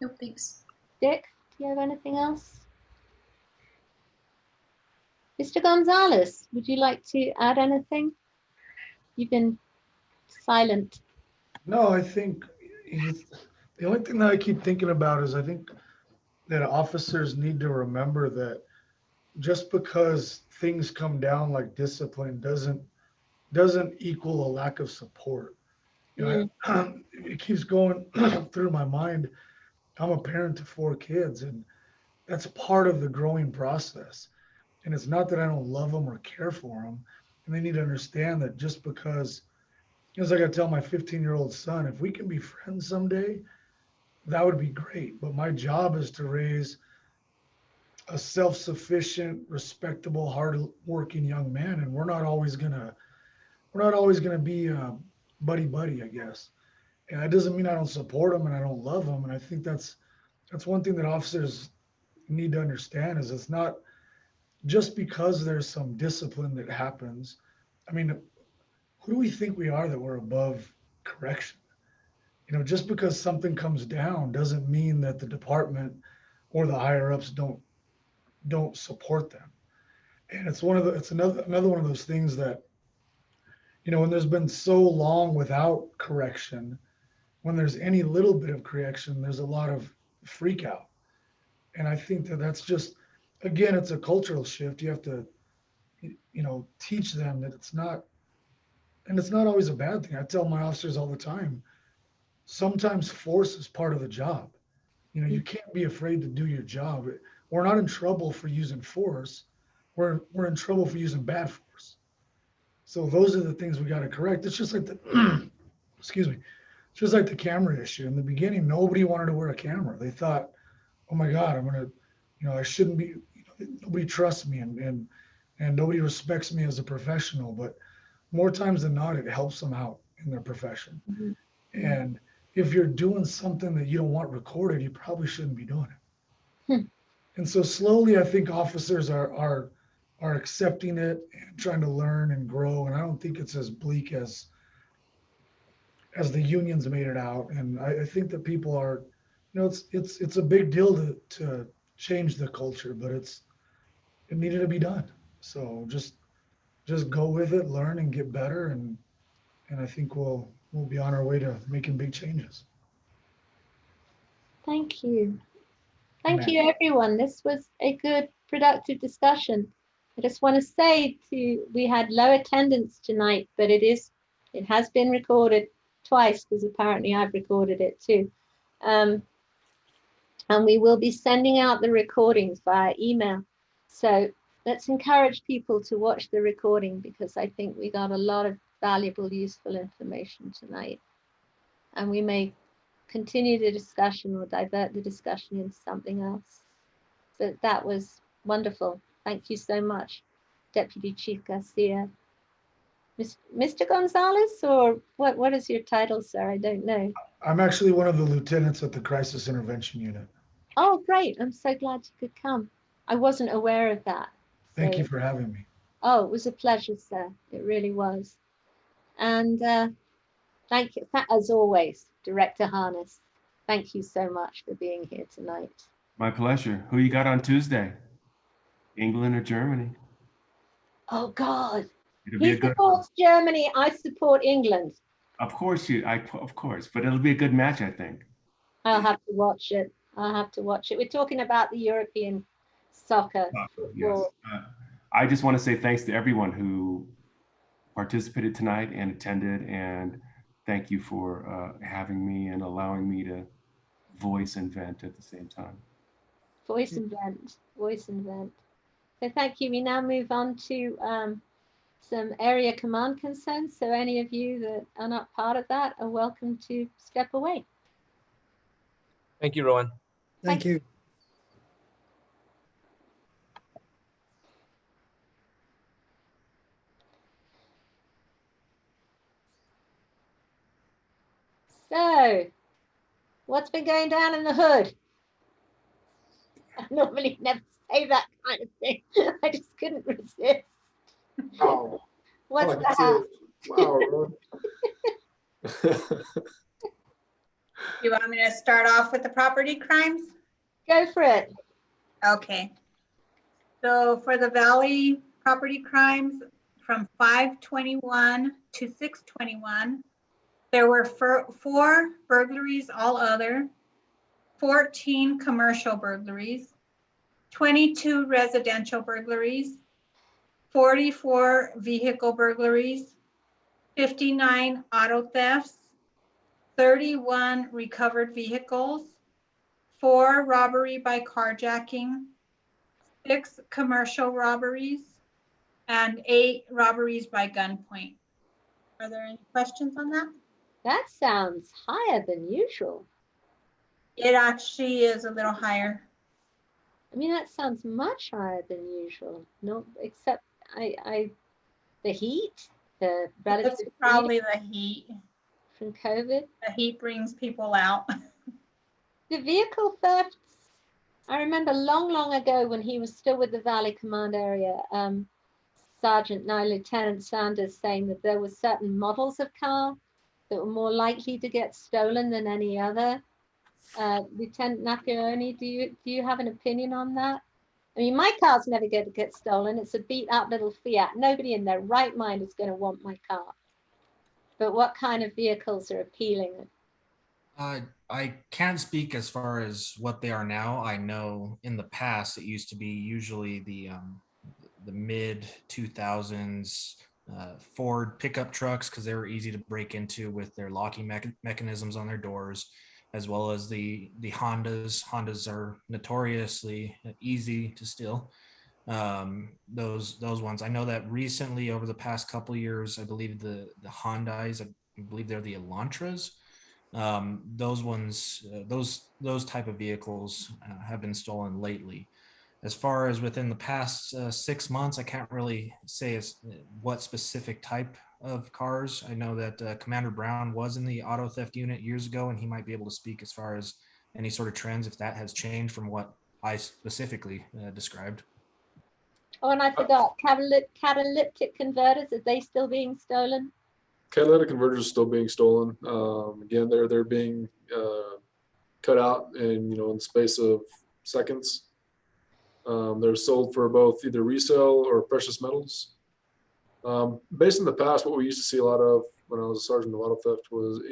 No, thanks. Dick, do you have anything else? Mr. Gonzalez, would you like to add anything? You've been silent. No, I think the only thing that I keep thinking about is I think that officers need to remember that just because things come down like discipline doesn't equal a lack of support. It keeps going through my mind. I'm a parent to 4 kids, and that's part of the growing process. And it's not that I don't love them or care for them. And they need to understand that just because, as I got to tell my 15-year-old son, if we can be friends someday, that would be great. But my job is to raise a self-sufficient, respectable, hard-working young man, and we're not always gonna be buddy, I guess. And that doesn't mean I don't support them and I don't love them. And I think that's one thing that officers need to understand is it's not just because there's some discipline that happens. Who do we think we are that we're above correction? Just because something comes down doesn't mean that the department or the higher ups don't support them. And it's another one of those things that, when there's been so long without correction, when there's any little bit of correction, there's a lot of freak out. And I think that that's just, again, it's a cultural shift. You have to, teach them that it's not always a bad thing. I tell my officers all the time, sometimes force is part of the job. You can't be afraid to do your job. We're not in trouble for using force. We're in trouble for using bad force. So those are the things we got to correct. It's just like excuse me, it's just like the camera issue. In the beginning, nobody wanted to wear a camera. They thought, oh my God, I shouldn't be, nobody trusts me and nobody respects me as a professional. But more times than not, it helps them out in their profession. Mm-hmm. And if you're doing something that you don't want recorded, you probably shouldn't be doing it. And so slowly, I think officers are accepting it and trying to learn and grow. And I don't think it's as bleak as the unions made it out. And I think that people are, it's a big deal to change the culture, but it needed to be done. So just go with it, learn and get better. And I think we'll be on our way to making big changes. Thank you. Thank Amen. you, everyone. This was a good, productive discussion. I just want to say we had low attendance tonight, but it has been recorded twice because apparently I've recorded it too. And we will be sending out the recordings via email. So let's encourage people to watch the recording because I think we got a lot of valuable, useful information tonight. And we may continue the discussion or divert the discussion into something else. So that was wonderful. Thank you so much, Deputy Chief Garcia. Mr. Gonzalez, or what is your title, sir? I don't know. I'm actually one of the lieutenants at the Crisis Intervention Unit. Oh, great. I'm so glad you could come. I wasn't aware of that. Thank you for having me. Oh, it was a pleasure, sir. It really was. And thank you, as always, Director Harness. Thank you so much for being here tonight. My pleasure. Who you got on Tuesday? England or Germany? Oh, God. It'll be He a good supports Germany. I support England. Of course of course, but it'll be a good match, I think. I'll have to watch it. I'll have to watch it. We're talking about the European soccer. Yes. I just want to say thanks to everyone who participated tonight and attended, and thank you for having me and allowing me to voice and vent at the same time. Voice and vent. So thank you. We now move on to some area command concerns. So any of you that are not part of that are welcome to step away. Thank you, Rowan. Thank you. So what's been going down in the hood? I normally never say that kind of thing. I just couldn't resist. Wow. What's All I can that? say is, wow, Rowan. You want me to start off with the property crimes? Go for it. Okay. So for the Valley property crimes from 5/21 to 6/21, there were 4 burglaries, all other, 14 commercial burglaries, 22 residential burglaries, 44 vehicle burglaries, 59 auto thefts, 31 recovered vehicles, 4 robbery by carjacking, 6 commercial robberies, and 8 robberies by gunpoint. Are there any questions on that? That sounds higher than usual. It actually is a little higher. I mean, that sounds much higher than usual. No, except the heat, the relative It's probably the heat. from COVID. The heat brings people out. The vehicle thefts, I remember long ago when he was still with the Valley Command Area, Sergeant, now Lieutenant Sanders, saying that there were certain models of car that were more likely to get stolen than any other. Lieutenant Napioni, do you have an opinion on that? I mean, my car's never going to get stolen. It's a beat up little Fiat. Nobody in their right mind is going to want my car. But what kind of vehicles are appealing? I can't speak as far as what they are now. I know in the past it used to be usually the mid 2000s Ford pickup trucks because they were easy to break into with their locking mechanisms on their doors, as well as the Hondas. Hondas are notoriously easy to steal. Those ones. I know that recently over the past couple of years, I believe the Hyundais, I believe they're the Elantras. Those ones, those type of vehicles have been stolen lately. As far as within the past 6 months, I can't really say what specific type of cars. I know that Commander Brown was in the auto theft unit years ago, and he might be able to speak as far as any sort of trends, if that has changed from what I specifically described. Oh, and I forgot, catalytic converters, are they still being stolen? Catalytic converters are still being stolen. Again, they're being cut out in the space of seconds. They're sold for both either resale or precious metals. Based in the past, what we used to see a lot of when I was a sergeant of auto theft was,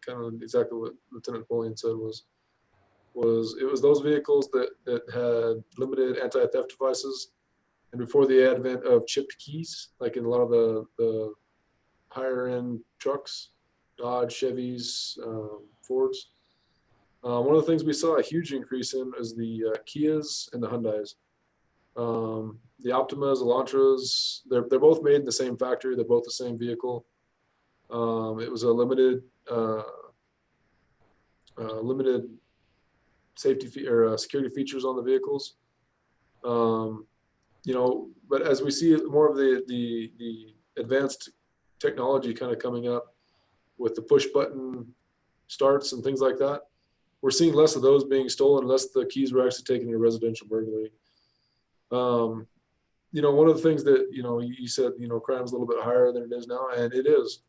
kind of exactly what Lieutenant Napoleon said was it was those vehicles that had limited anti-theft devices. And before the advent of chipped keys, like in a lot of the higher end trucks, Dodge, Chevys, Fords, one of the things we saw a huge increase in is the Kias and the Hyundais. The Optimas, Elantras, they're both made in the same factory. They're both the same vehicle. It was a limited safety or security features on the vehicles. But as we see more of the advanced technology kind of coming up with the push button starts and things like that, we're seeing less of those being stolen, less the keys were actually taken in a residential burglary. One of the things that, you said, crime is a little bit higher than it is now, and it is.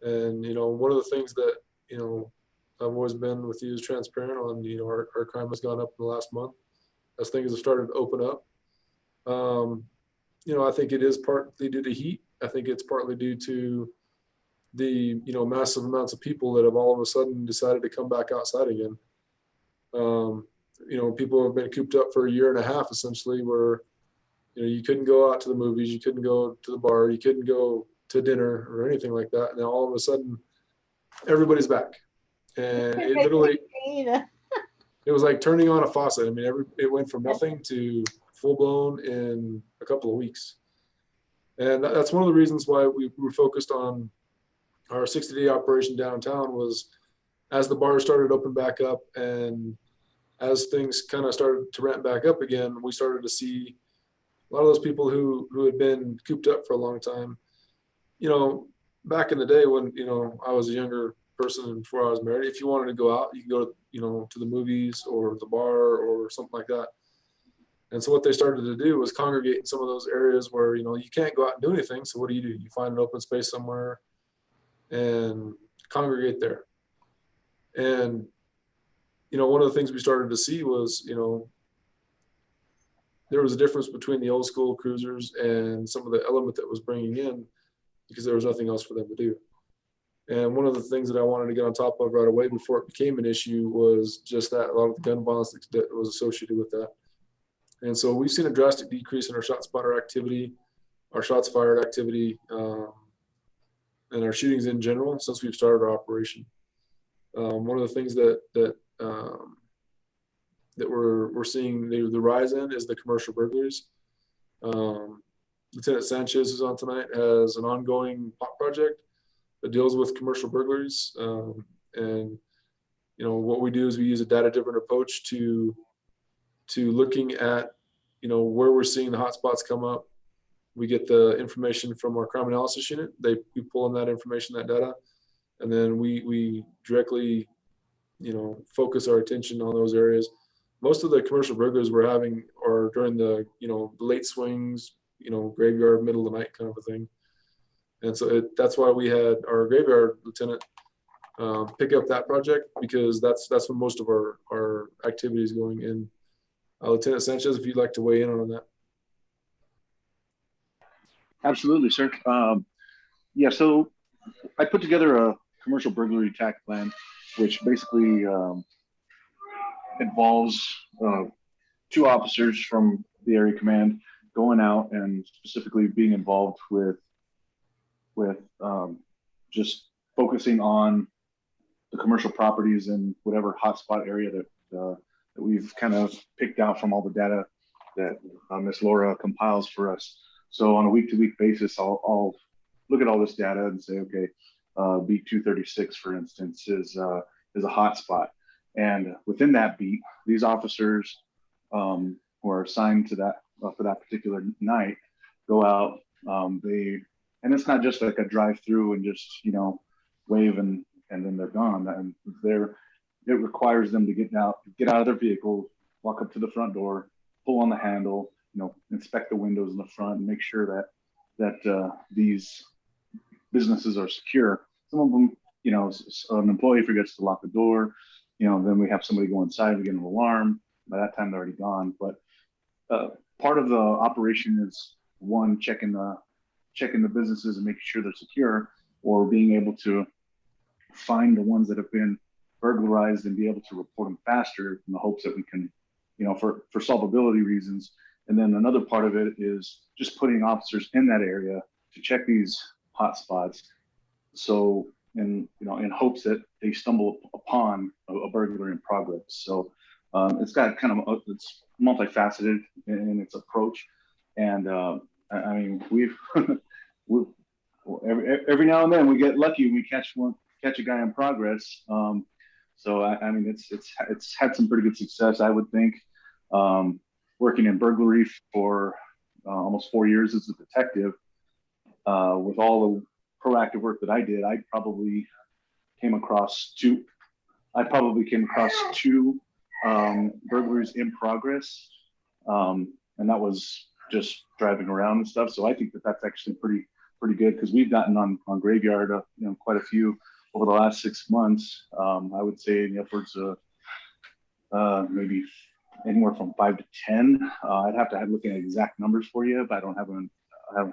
And, one of the things that, I've always been with you is transparent on, our crime has gone up in the last month as things have started to open up. I think it is partly due to heat. I think it's partly due to the, massive amounts of people that have all of a sudden decided to come back outside again. People have been cooped up for a year and a half, essentially, where, you couldn't go out to the movies, you couldn't go to the bar, you couldn't go to dinner or anything like that. And now all of a sudden, everybody's back. And it literally, it was like turning on a faucet. I mean, it went from nothing to full blown in a couple of weeks. And that's one of the reasons why we were focused on our 60-day operation downtown was as the bars started to open back up and as things kind of started to ramp back up again, we started to see a lot of those people who had been cooped up for a long time. Back in the day when, I was a younger person and before I was married, if you wanted to go out, you could go to, to the movies or the bar or something like that. And so what they started to do was congregate in some of those areas where, you can't go out and do anything. So what do? You find an open space somewhere and congregate there. And, one of the things we started to see was, there was a difference between the old school cruisers and some of the element that was bringing in because there was nothing else for them to do. And one of the things that I wanted to get on top of right away before it became an issue was just that, a lot of the gun violence that was associated with that. And so we've seen a drastic decrease in our shot spotter activity, our shots fired activity, and our shootings in general since we've started our operation. One of the things that we're seeing the rise in is the commercial burglaries. Lieutenant Sanchez, who's on tonight, has an ongoing POP project that deals with commercial burglaries. And what we do is we use a data-driven approach to looking at where we're seeing the hotspots come up. We get the information from our crime analysis unit. We pull in that information, that data, and then we directly focus our attention on those areas. Most of the commercial burglaries we're having are during the late swings, graveyard, middle of the night kind of a thing. And so that's why we had our graveyard lieutenant pick up that project, because that's when most of our activity is going in. Lieutenant Sanchez, if you'd like to weigh in on that. Absolutely, sir. Yeah, so I put together a commercial burglary attack plan, which basically involves 2 officers from the area command going out and specifically being involved with just focusing on the commercial properties in whatever hotspot area that we've kind of picked out from all the data that Ms. Laura compiles for us. So on a week-to-week basis, I'll look at all this data and say, okay, beat 236, for instance, is a hotspot. And within that beat, these officers who are assigned to that for that particular night go out. And it's not just like a drive-through and just wave and then they're gone. And it requires them to get out of their vehicle, walk up to the front door, pull on the handle, inspect the windows in the front, and make sure that these businesses are secure. Some of them, an employee forgets to lock the door. Then we have somebody go inside, we get an alarm. By that time, they're already gone. But part of the operation is one, checking the businesses and making sure they're secure, or being able to find the ones that have been burglarized and be able to report them faster in the hopes that we can, for solvability reasons. And then another part of it is just putting officers in that area to check these hot spots. So in hopes that they stumble upon a burglary in progress. So it's got kind of it's multifaceted in its approach. And I mean, every now and then we get lucky, we catch a guy in progress. So I mean, it's had some pretty good success, I would think. Working in burglary for almost 4 years as a detective, with all the proactive work that I did, I probably came across two burglaries in progress, and that was just driving around and stuff. So I think that that's actually pretty good, because we've gotten on Graveyard quite a few over the last 6 months. I would say in the upwards of maybe anywhere from 5 to 10. I'd have to look at exact numbers for you, but I don't have them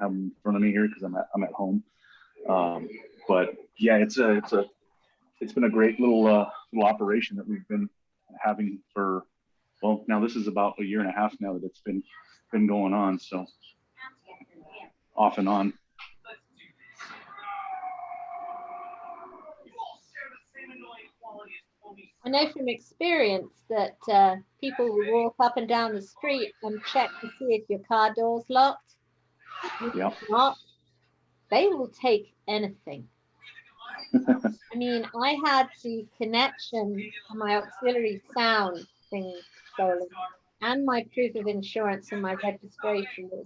in front of me here because I'm at home. But yeah, it's been a great little operation that we've been having for, well, now this is about a year and a half now that it's been going on. So off and on. I know from experience that people will walk up and down the street and check to see if your car door's locked. If Yep. it's not, they will take anything. I mean, I had the connection to my auxiliary sound thing stolen, and my proof of insurance and my registration was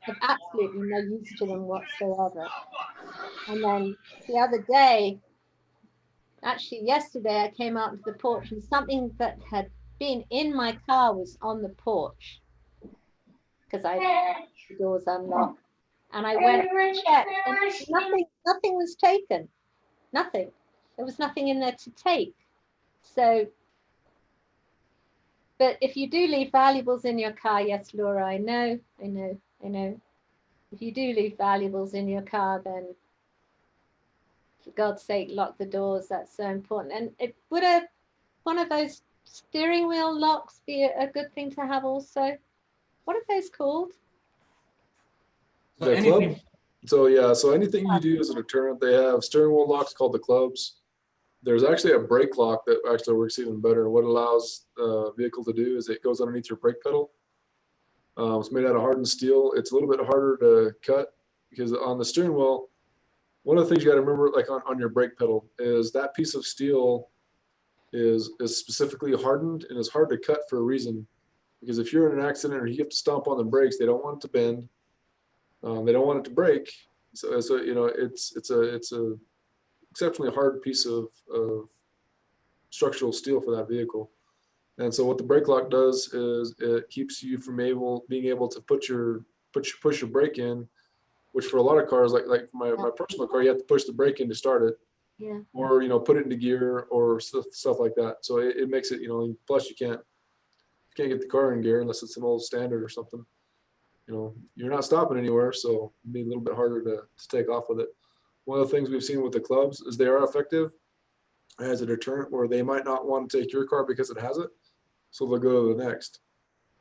of absolutely no use to them whatsoever. And then the other day, actually yesterday, I came out into the porch and something that had been in my car was on the porch because the doors unlocked. And I went and checked, and nothing was taken. Nothing. There was nothing in there to take. So, but if you do leave valuables in your car, yes, Laura, I know. If you do leave valuables in your car, then for God's sake, lock the doors. That's so important. And would one of those steering wheel locks be a good thing to have also? What are those called? So The anything- club? So yeah, so anything you do as a deterrent, they have steering wheel locks called the clubs. There's actually a brake lock that actually works even better. What it allows the vehicle to do is it goes underneath your brake pedal. It's made out of hardened steel. It's a little bit harder to cut because on the steering wheel, one of the things you got to remember, like on your brake pedal, is that piece of steel is specifically hardened and is hard to cut for a reason. Because if you're in an accident or you have to stomp on the brakes, they don't want it to bend. They don't want it to break. So it's a exceptionally hard piece of structural steel for that vehicle. And so what the brake lock does is it keeps you from being able to push your brake in, which for a lot of cars, like my personal car, you have to push the brake in to start it. Yeah. Or put it into gear or stuff like that. So it makes it, plus you can't get the car in gear unless it's an old standard or something. You're not stopping anywhere, so it'd be a little bit harder to take off with it. One of the things we've seen with the clubs is they are effective as a deterrent, where they might not want to take your car because it has it, so they'll go to the next.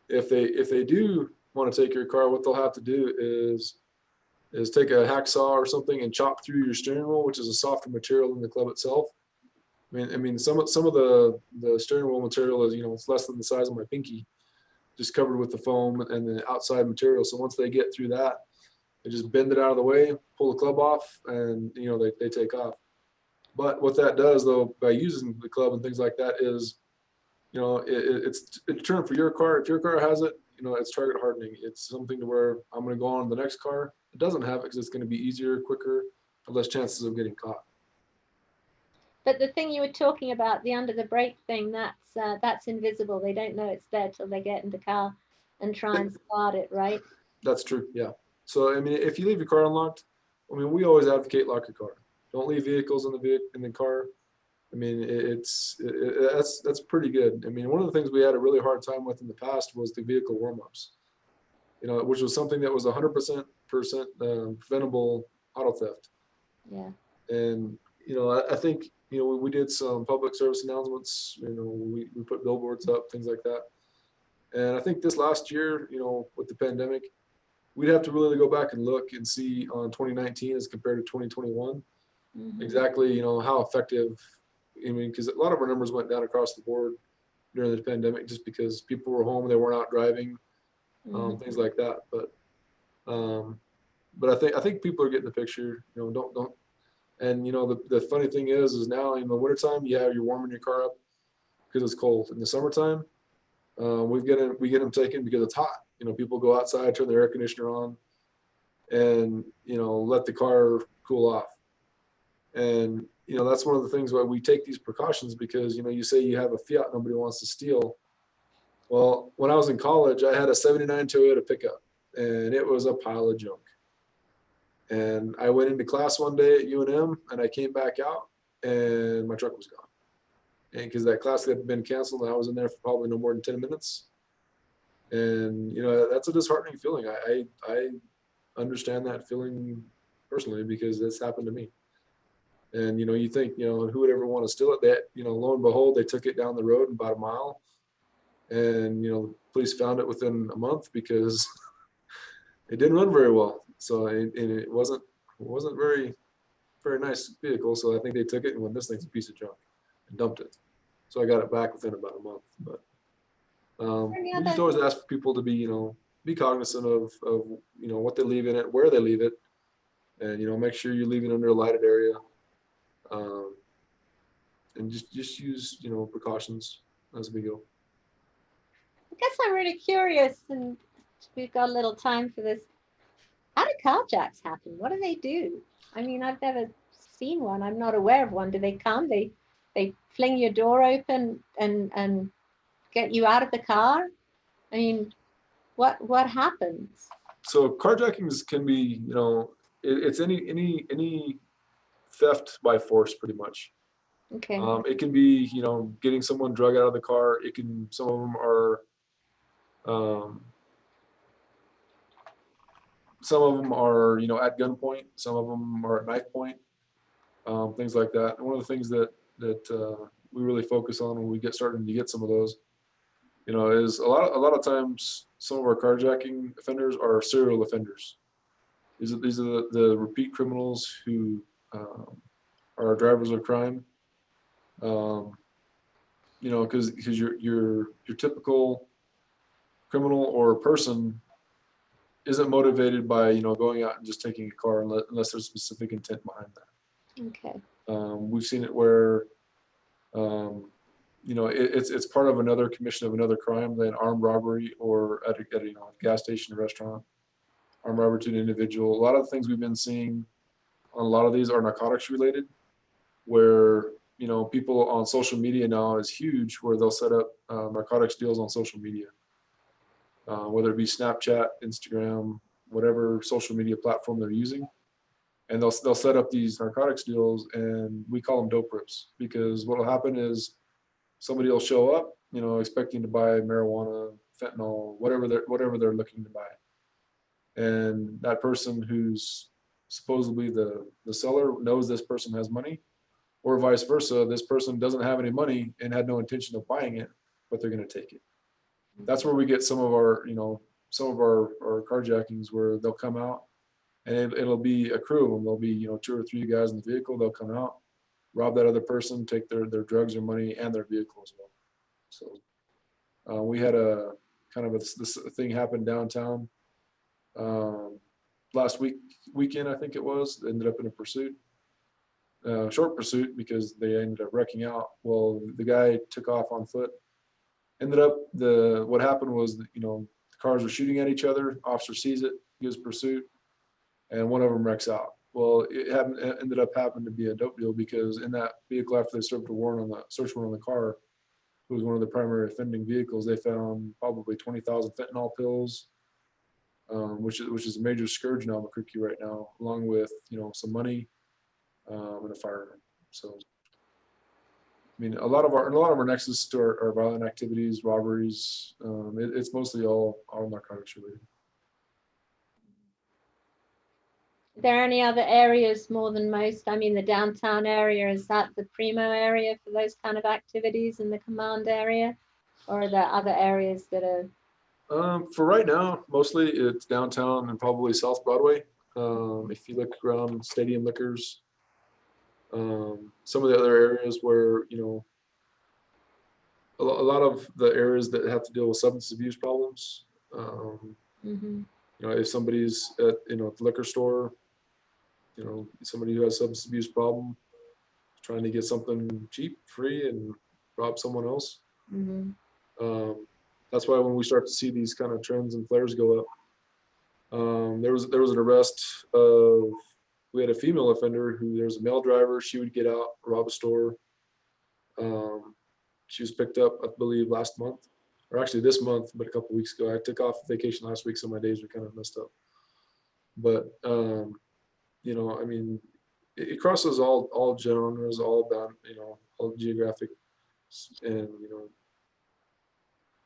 If they do want to take your car, what they'll have to do is take a hacksaw or something and chop through your steering wheel, which is a softer material than the club itself. I mean, some of the steering wheel material is, it's less than the size of my pinky, just covered with the foam and the outside material. So once they get through that, they just bend it out of the way, pull the club off, and they take off. But what that does, though, by using the club and things like that, is it's a deterrent for your car. If your car has it, it's target hardening. It's something to where I'm going to go on to the next car. It doesn't have it because it's going to be easier, quicker, less chances of getting caught. But the thing you were talking about, the under the brake thing, that's invisible. They don't know it's there till they get in the car and try and start it, right? That's true. Yeah. So I mean, if you leave your car unlocked, we always advocate lock your car. Don't leave vehicles in the car. I mean, that's pretty good. I mean, one of the things we had a really hard time with in the past was the vehicle warm-ups. you know, which was something that was 100% preventable auto theft. Yeah. And, you know, I think, you know, we did some public service announcements, you know, we put billboards up, things like that. And I think this last year, you know, with the pandemic, we'd have to really go back and look and see on 2019 as compared to 2021, exactly, you know, how effective, I mean, because a lot of our numbers went down across the board during the pandemic just because people were home, they weren't out driving, things like that. But I think people are getting the picture, you know, don't, and you know, the funny thing is now in the wintertime, yeah, you're warming your car up because it's cold. In the summertime, we get them taken because it's hot. You know, people go outside, turn their air conditioner on, and you know, let the car cool off. And you know, that's one of the things why we take these precautions, because you know, you say you have a Fiat nobody wants to steal. Well, when I was in college, I had a '79 Toyota pickup, and it was a pile of junk. And I went into class one day at UNM, and I came back out, and my truck was gone. And because that class had been canceled, and I was in there for probably no more than 10 minutes. And you know, that's a disheartening feeling. I understand that feeling personally because it's happened to me. And you know, you think, you know, who would ever want to steal it? That, you know, lo and behold, they took it down the road about a mile, and you know, the police found it within a month because it didn't run very well. So and it wasn't very nice vehicle. So I think they took it and went, this thing's a piece of junk, and dumped it. So I got it back within about a month. But we just always ask for people to be, you know, be cognizant of you know, what they leave in it, where they leave it, and you know, make sure you leave it under a lighted area, and just use, you know, precautions as we go. I guess I'm really curious, and we've got a little time for this. How do carjacks happen? What do they do? I mean, I've never seen one. I'm not aware of one. Do they come? They fling your door open and get you out of the car? I mean, what happens? So carjackings can be, you know, it's any theft by force, pretty much. Okay. It can be, you know, getting someone drug out of the car. It can, some of them are, you know, at gunpoint. Some of them are at knife point, things like that. And one of the things that we really focus on when we get starting to get some of those, you know, is a lot of times some of our carjacking offenders are serial offenders. These are the repeat criminals who are drivers of crime. You know, because your typical criminal or person isn't motivated by, you know, going out and just taking a car unless there's specific intent behind that. Okay. We've seen it where, you know, it's part of another commission of another crime than armed robbery, or at a you know, gas station or restaurant, armed robbery to an individual. A lot of the things we've been seeing on a lot of these are narcotics related, where, you know, people on social media now is huge, where they'll set up narcotics deals on social media, whether it be Snapchat, Instagram, whatever social media platform they're using. And they'll set up these narcotics deals, and we call them dope rips, because what will happen is somebody will show up, you know, expecting to buy marijuana, fentanyl, whatever they're looking to buy. And that person who's supposedly the seller knows this person has money, or vice versa. This person doesn't have any money and had no intention of buying it, but they're going to take it. That's where we get some of our, you know, our carjackings, where they'll come out and it'll be a crew, and there'll be, you know, 2 or 3 guys in the vehicle. They'll come out, rob that other person, take their drugs or money and their vehicle as well. So we had a kind of this thing happen downtown last weekend, I think it was. Ended up in a pursuit, short pursuit, because they ended up wrecking out. Well, the guy took off on foot. Ended up, what happened was that, you know, the cars were shooting at each other. Officer sees it, gives pursuit, and one of them wrecks out. Well, it ended up happening to be a dope deal, because in that vehicle, after they served a search warrant on the car, it was one of the primary offending vehicles. They found probably 20,000 fentanyl pills, which is a major scourge in Albuquerque right now, along with, you know, some money and a firearm. So, I mean, a lot of our nexus to our violent activities, robberies, it's mostly all narcotics related. Are there any other areas more than most? I mean, the downtown area, is that the primo area for those kind of activities in the command area? Or are there other areas that are? For right now, mostly it's downtown and probably South Broadway. If you look around Stadium Liquors, some of the other areas where, you know, a lot of the areas that have to deal with substance abuse problems. Mhm. You know, if somebody's at, you know, at the liquor store, you know, somebody who has a substance abuse problem, trying to get something cheap, free, and rob someone else. Mhm. That's why when we start to see these kind of trends and flares go up, there was an arrest of, we had a female offender who, there was a male driver. She would get out, rob a store. She was picked up, I believe, last month, or actually this month, but a couple weeks ago. I took off vacation last week, so my days were kind of messed up. But you know, I mean, it crosses all genres, all bound, you know, all geographic, and you know,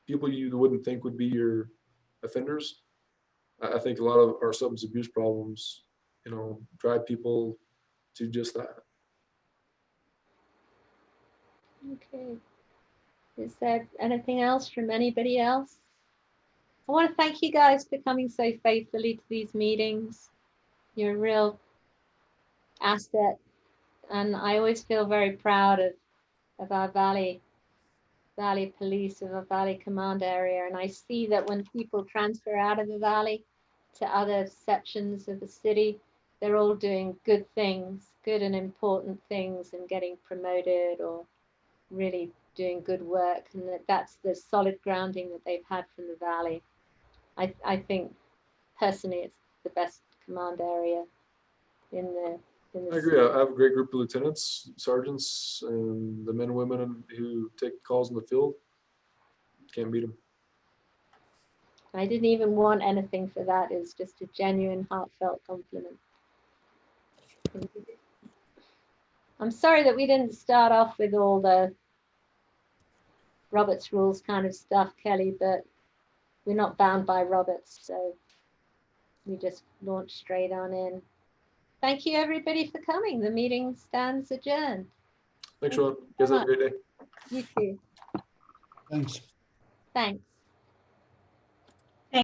people you wouldn't think would be your offenders. I think a lot of our substance abuse problems, you know, drive people to just that. Okay. Is there anything else from anybody else? I want to thank you guys for coming so faithfully to these meetings. You're a real asset, and I always feel very proud of our Valley Police, of our Valley Command area. And I see that when people transfer out of the Valley to other sections of the city, they're all doing good things, good and important things, and getting promoted or really doing good work, and that's the solid grounding that they've had from the Valley. I think personally it's the best command area in the I agree. I have a great group of lieutenants, sergeants, and the men and women who take calls in the field. Can't beat them. I didn't even want anything for that. It's just a genuine, heartfelt compliment. I'm sorry that we didn't start off with all the Robert's rules kind of stuff, Kelly, but we're not bound by Roberts, so we just launched straight on in. Thank you, everybody, for coming. The meeting stands adjourned. Thanks, Ron. You guys have a great day. You too. Thanks. Thanks.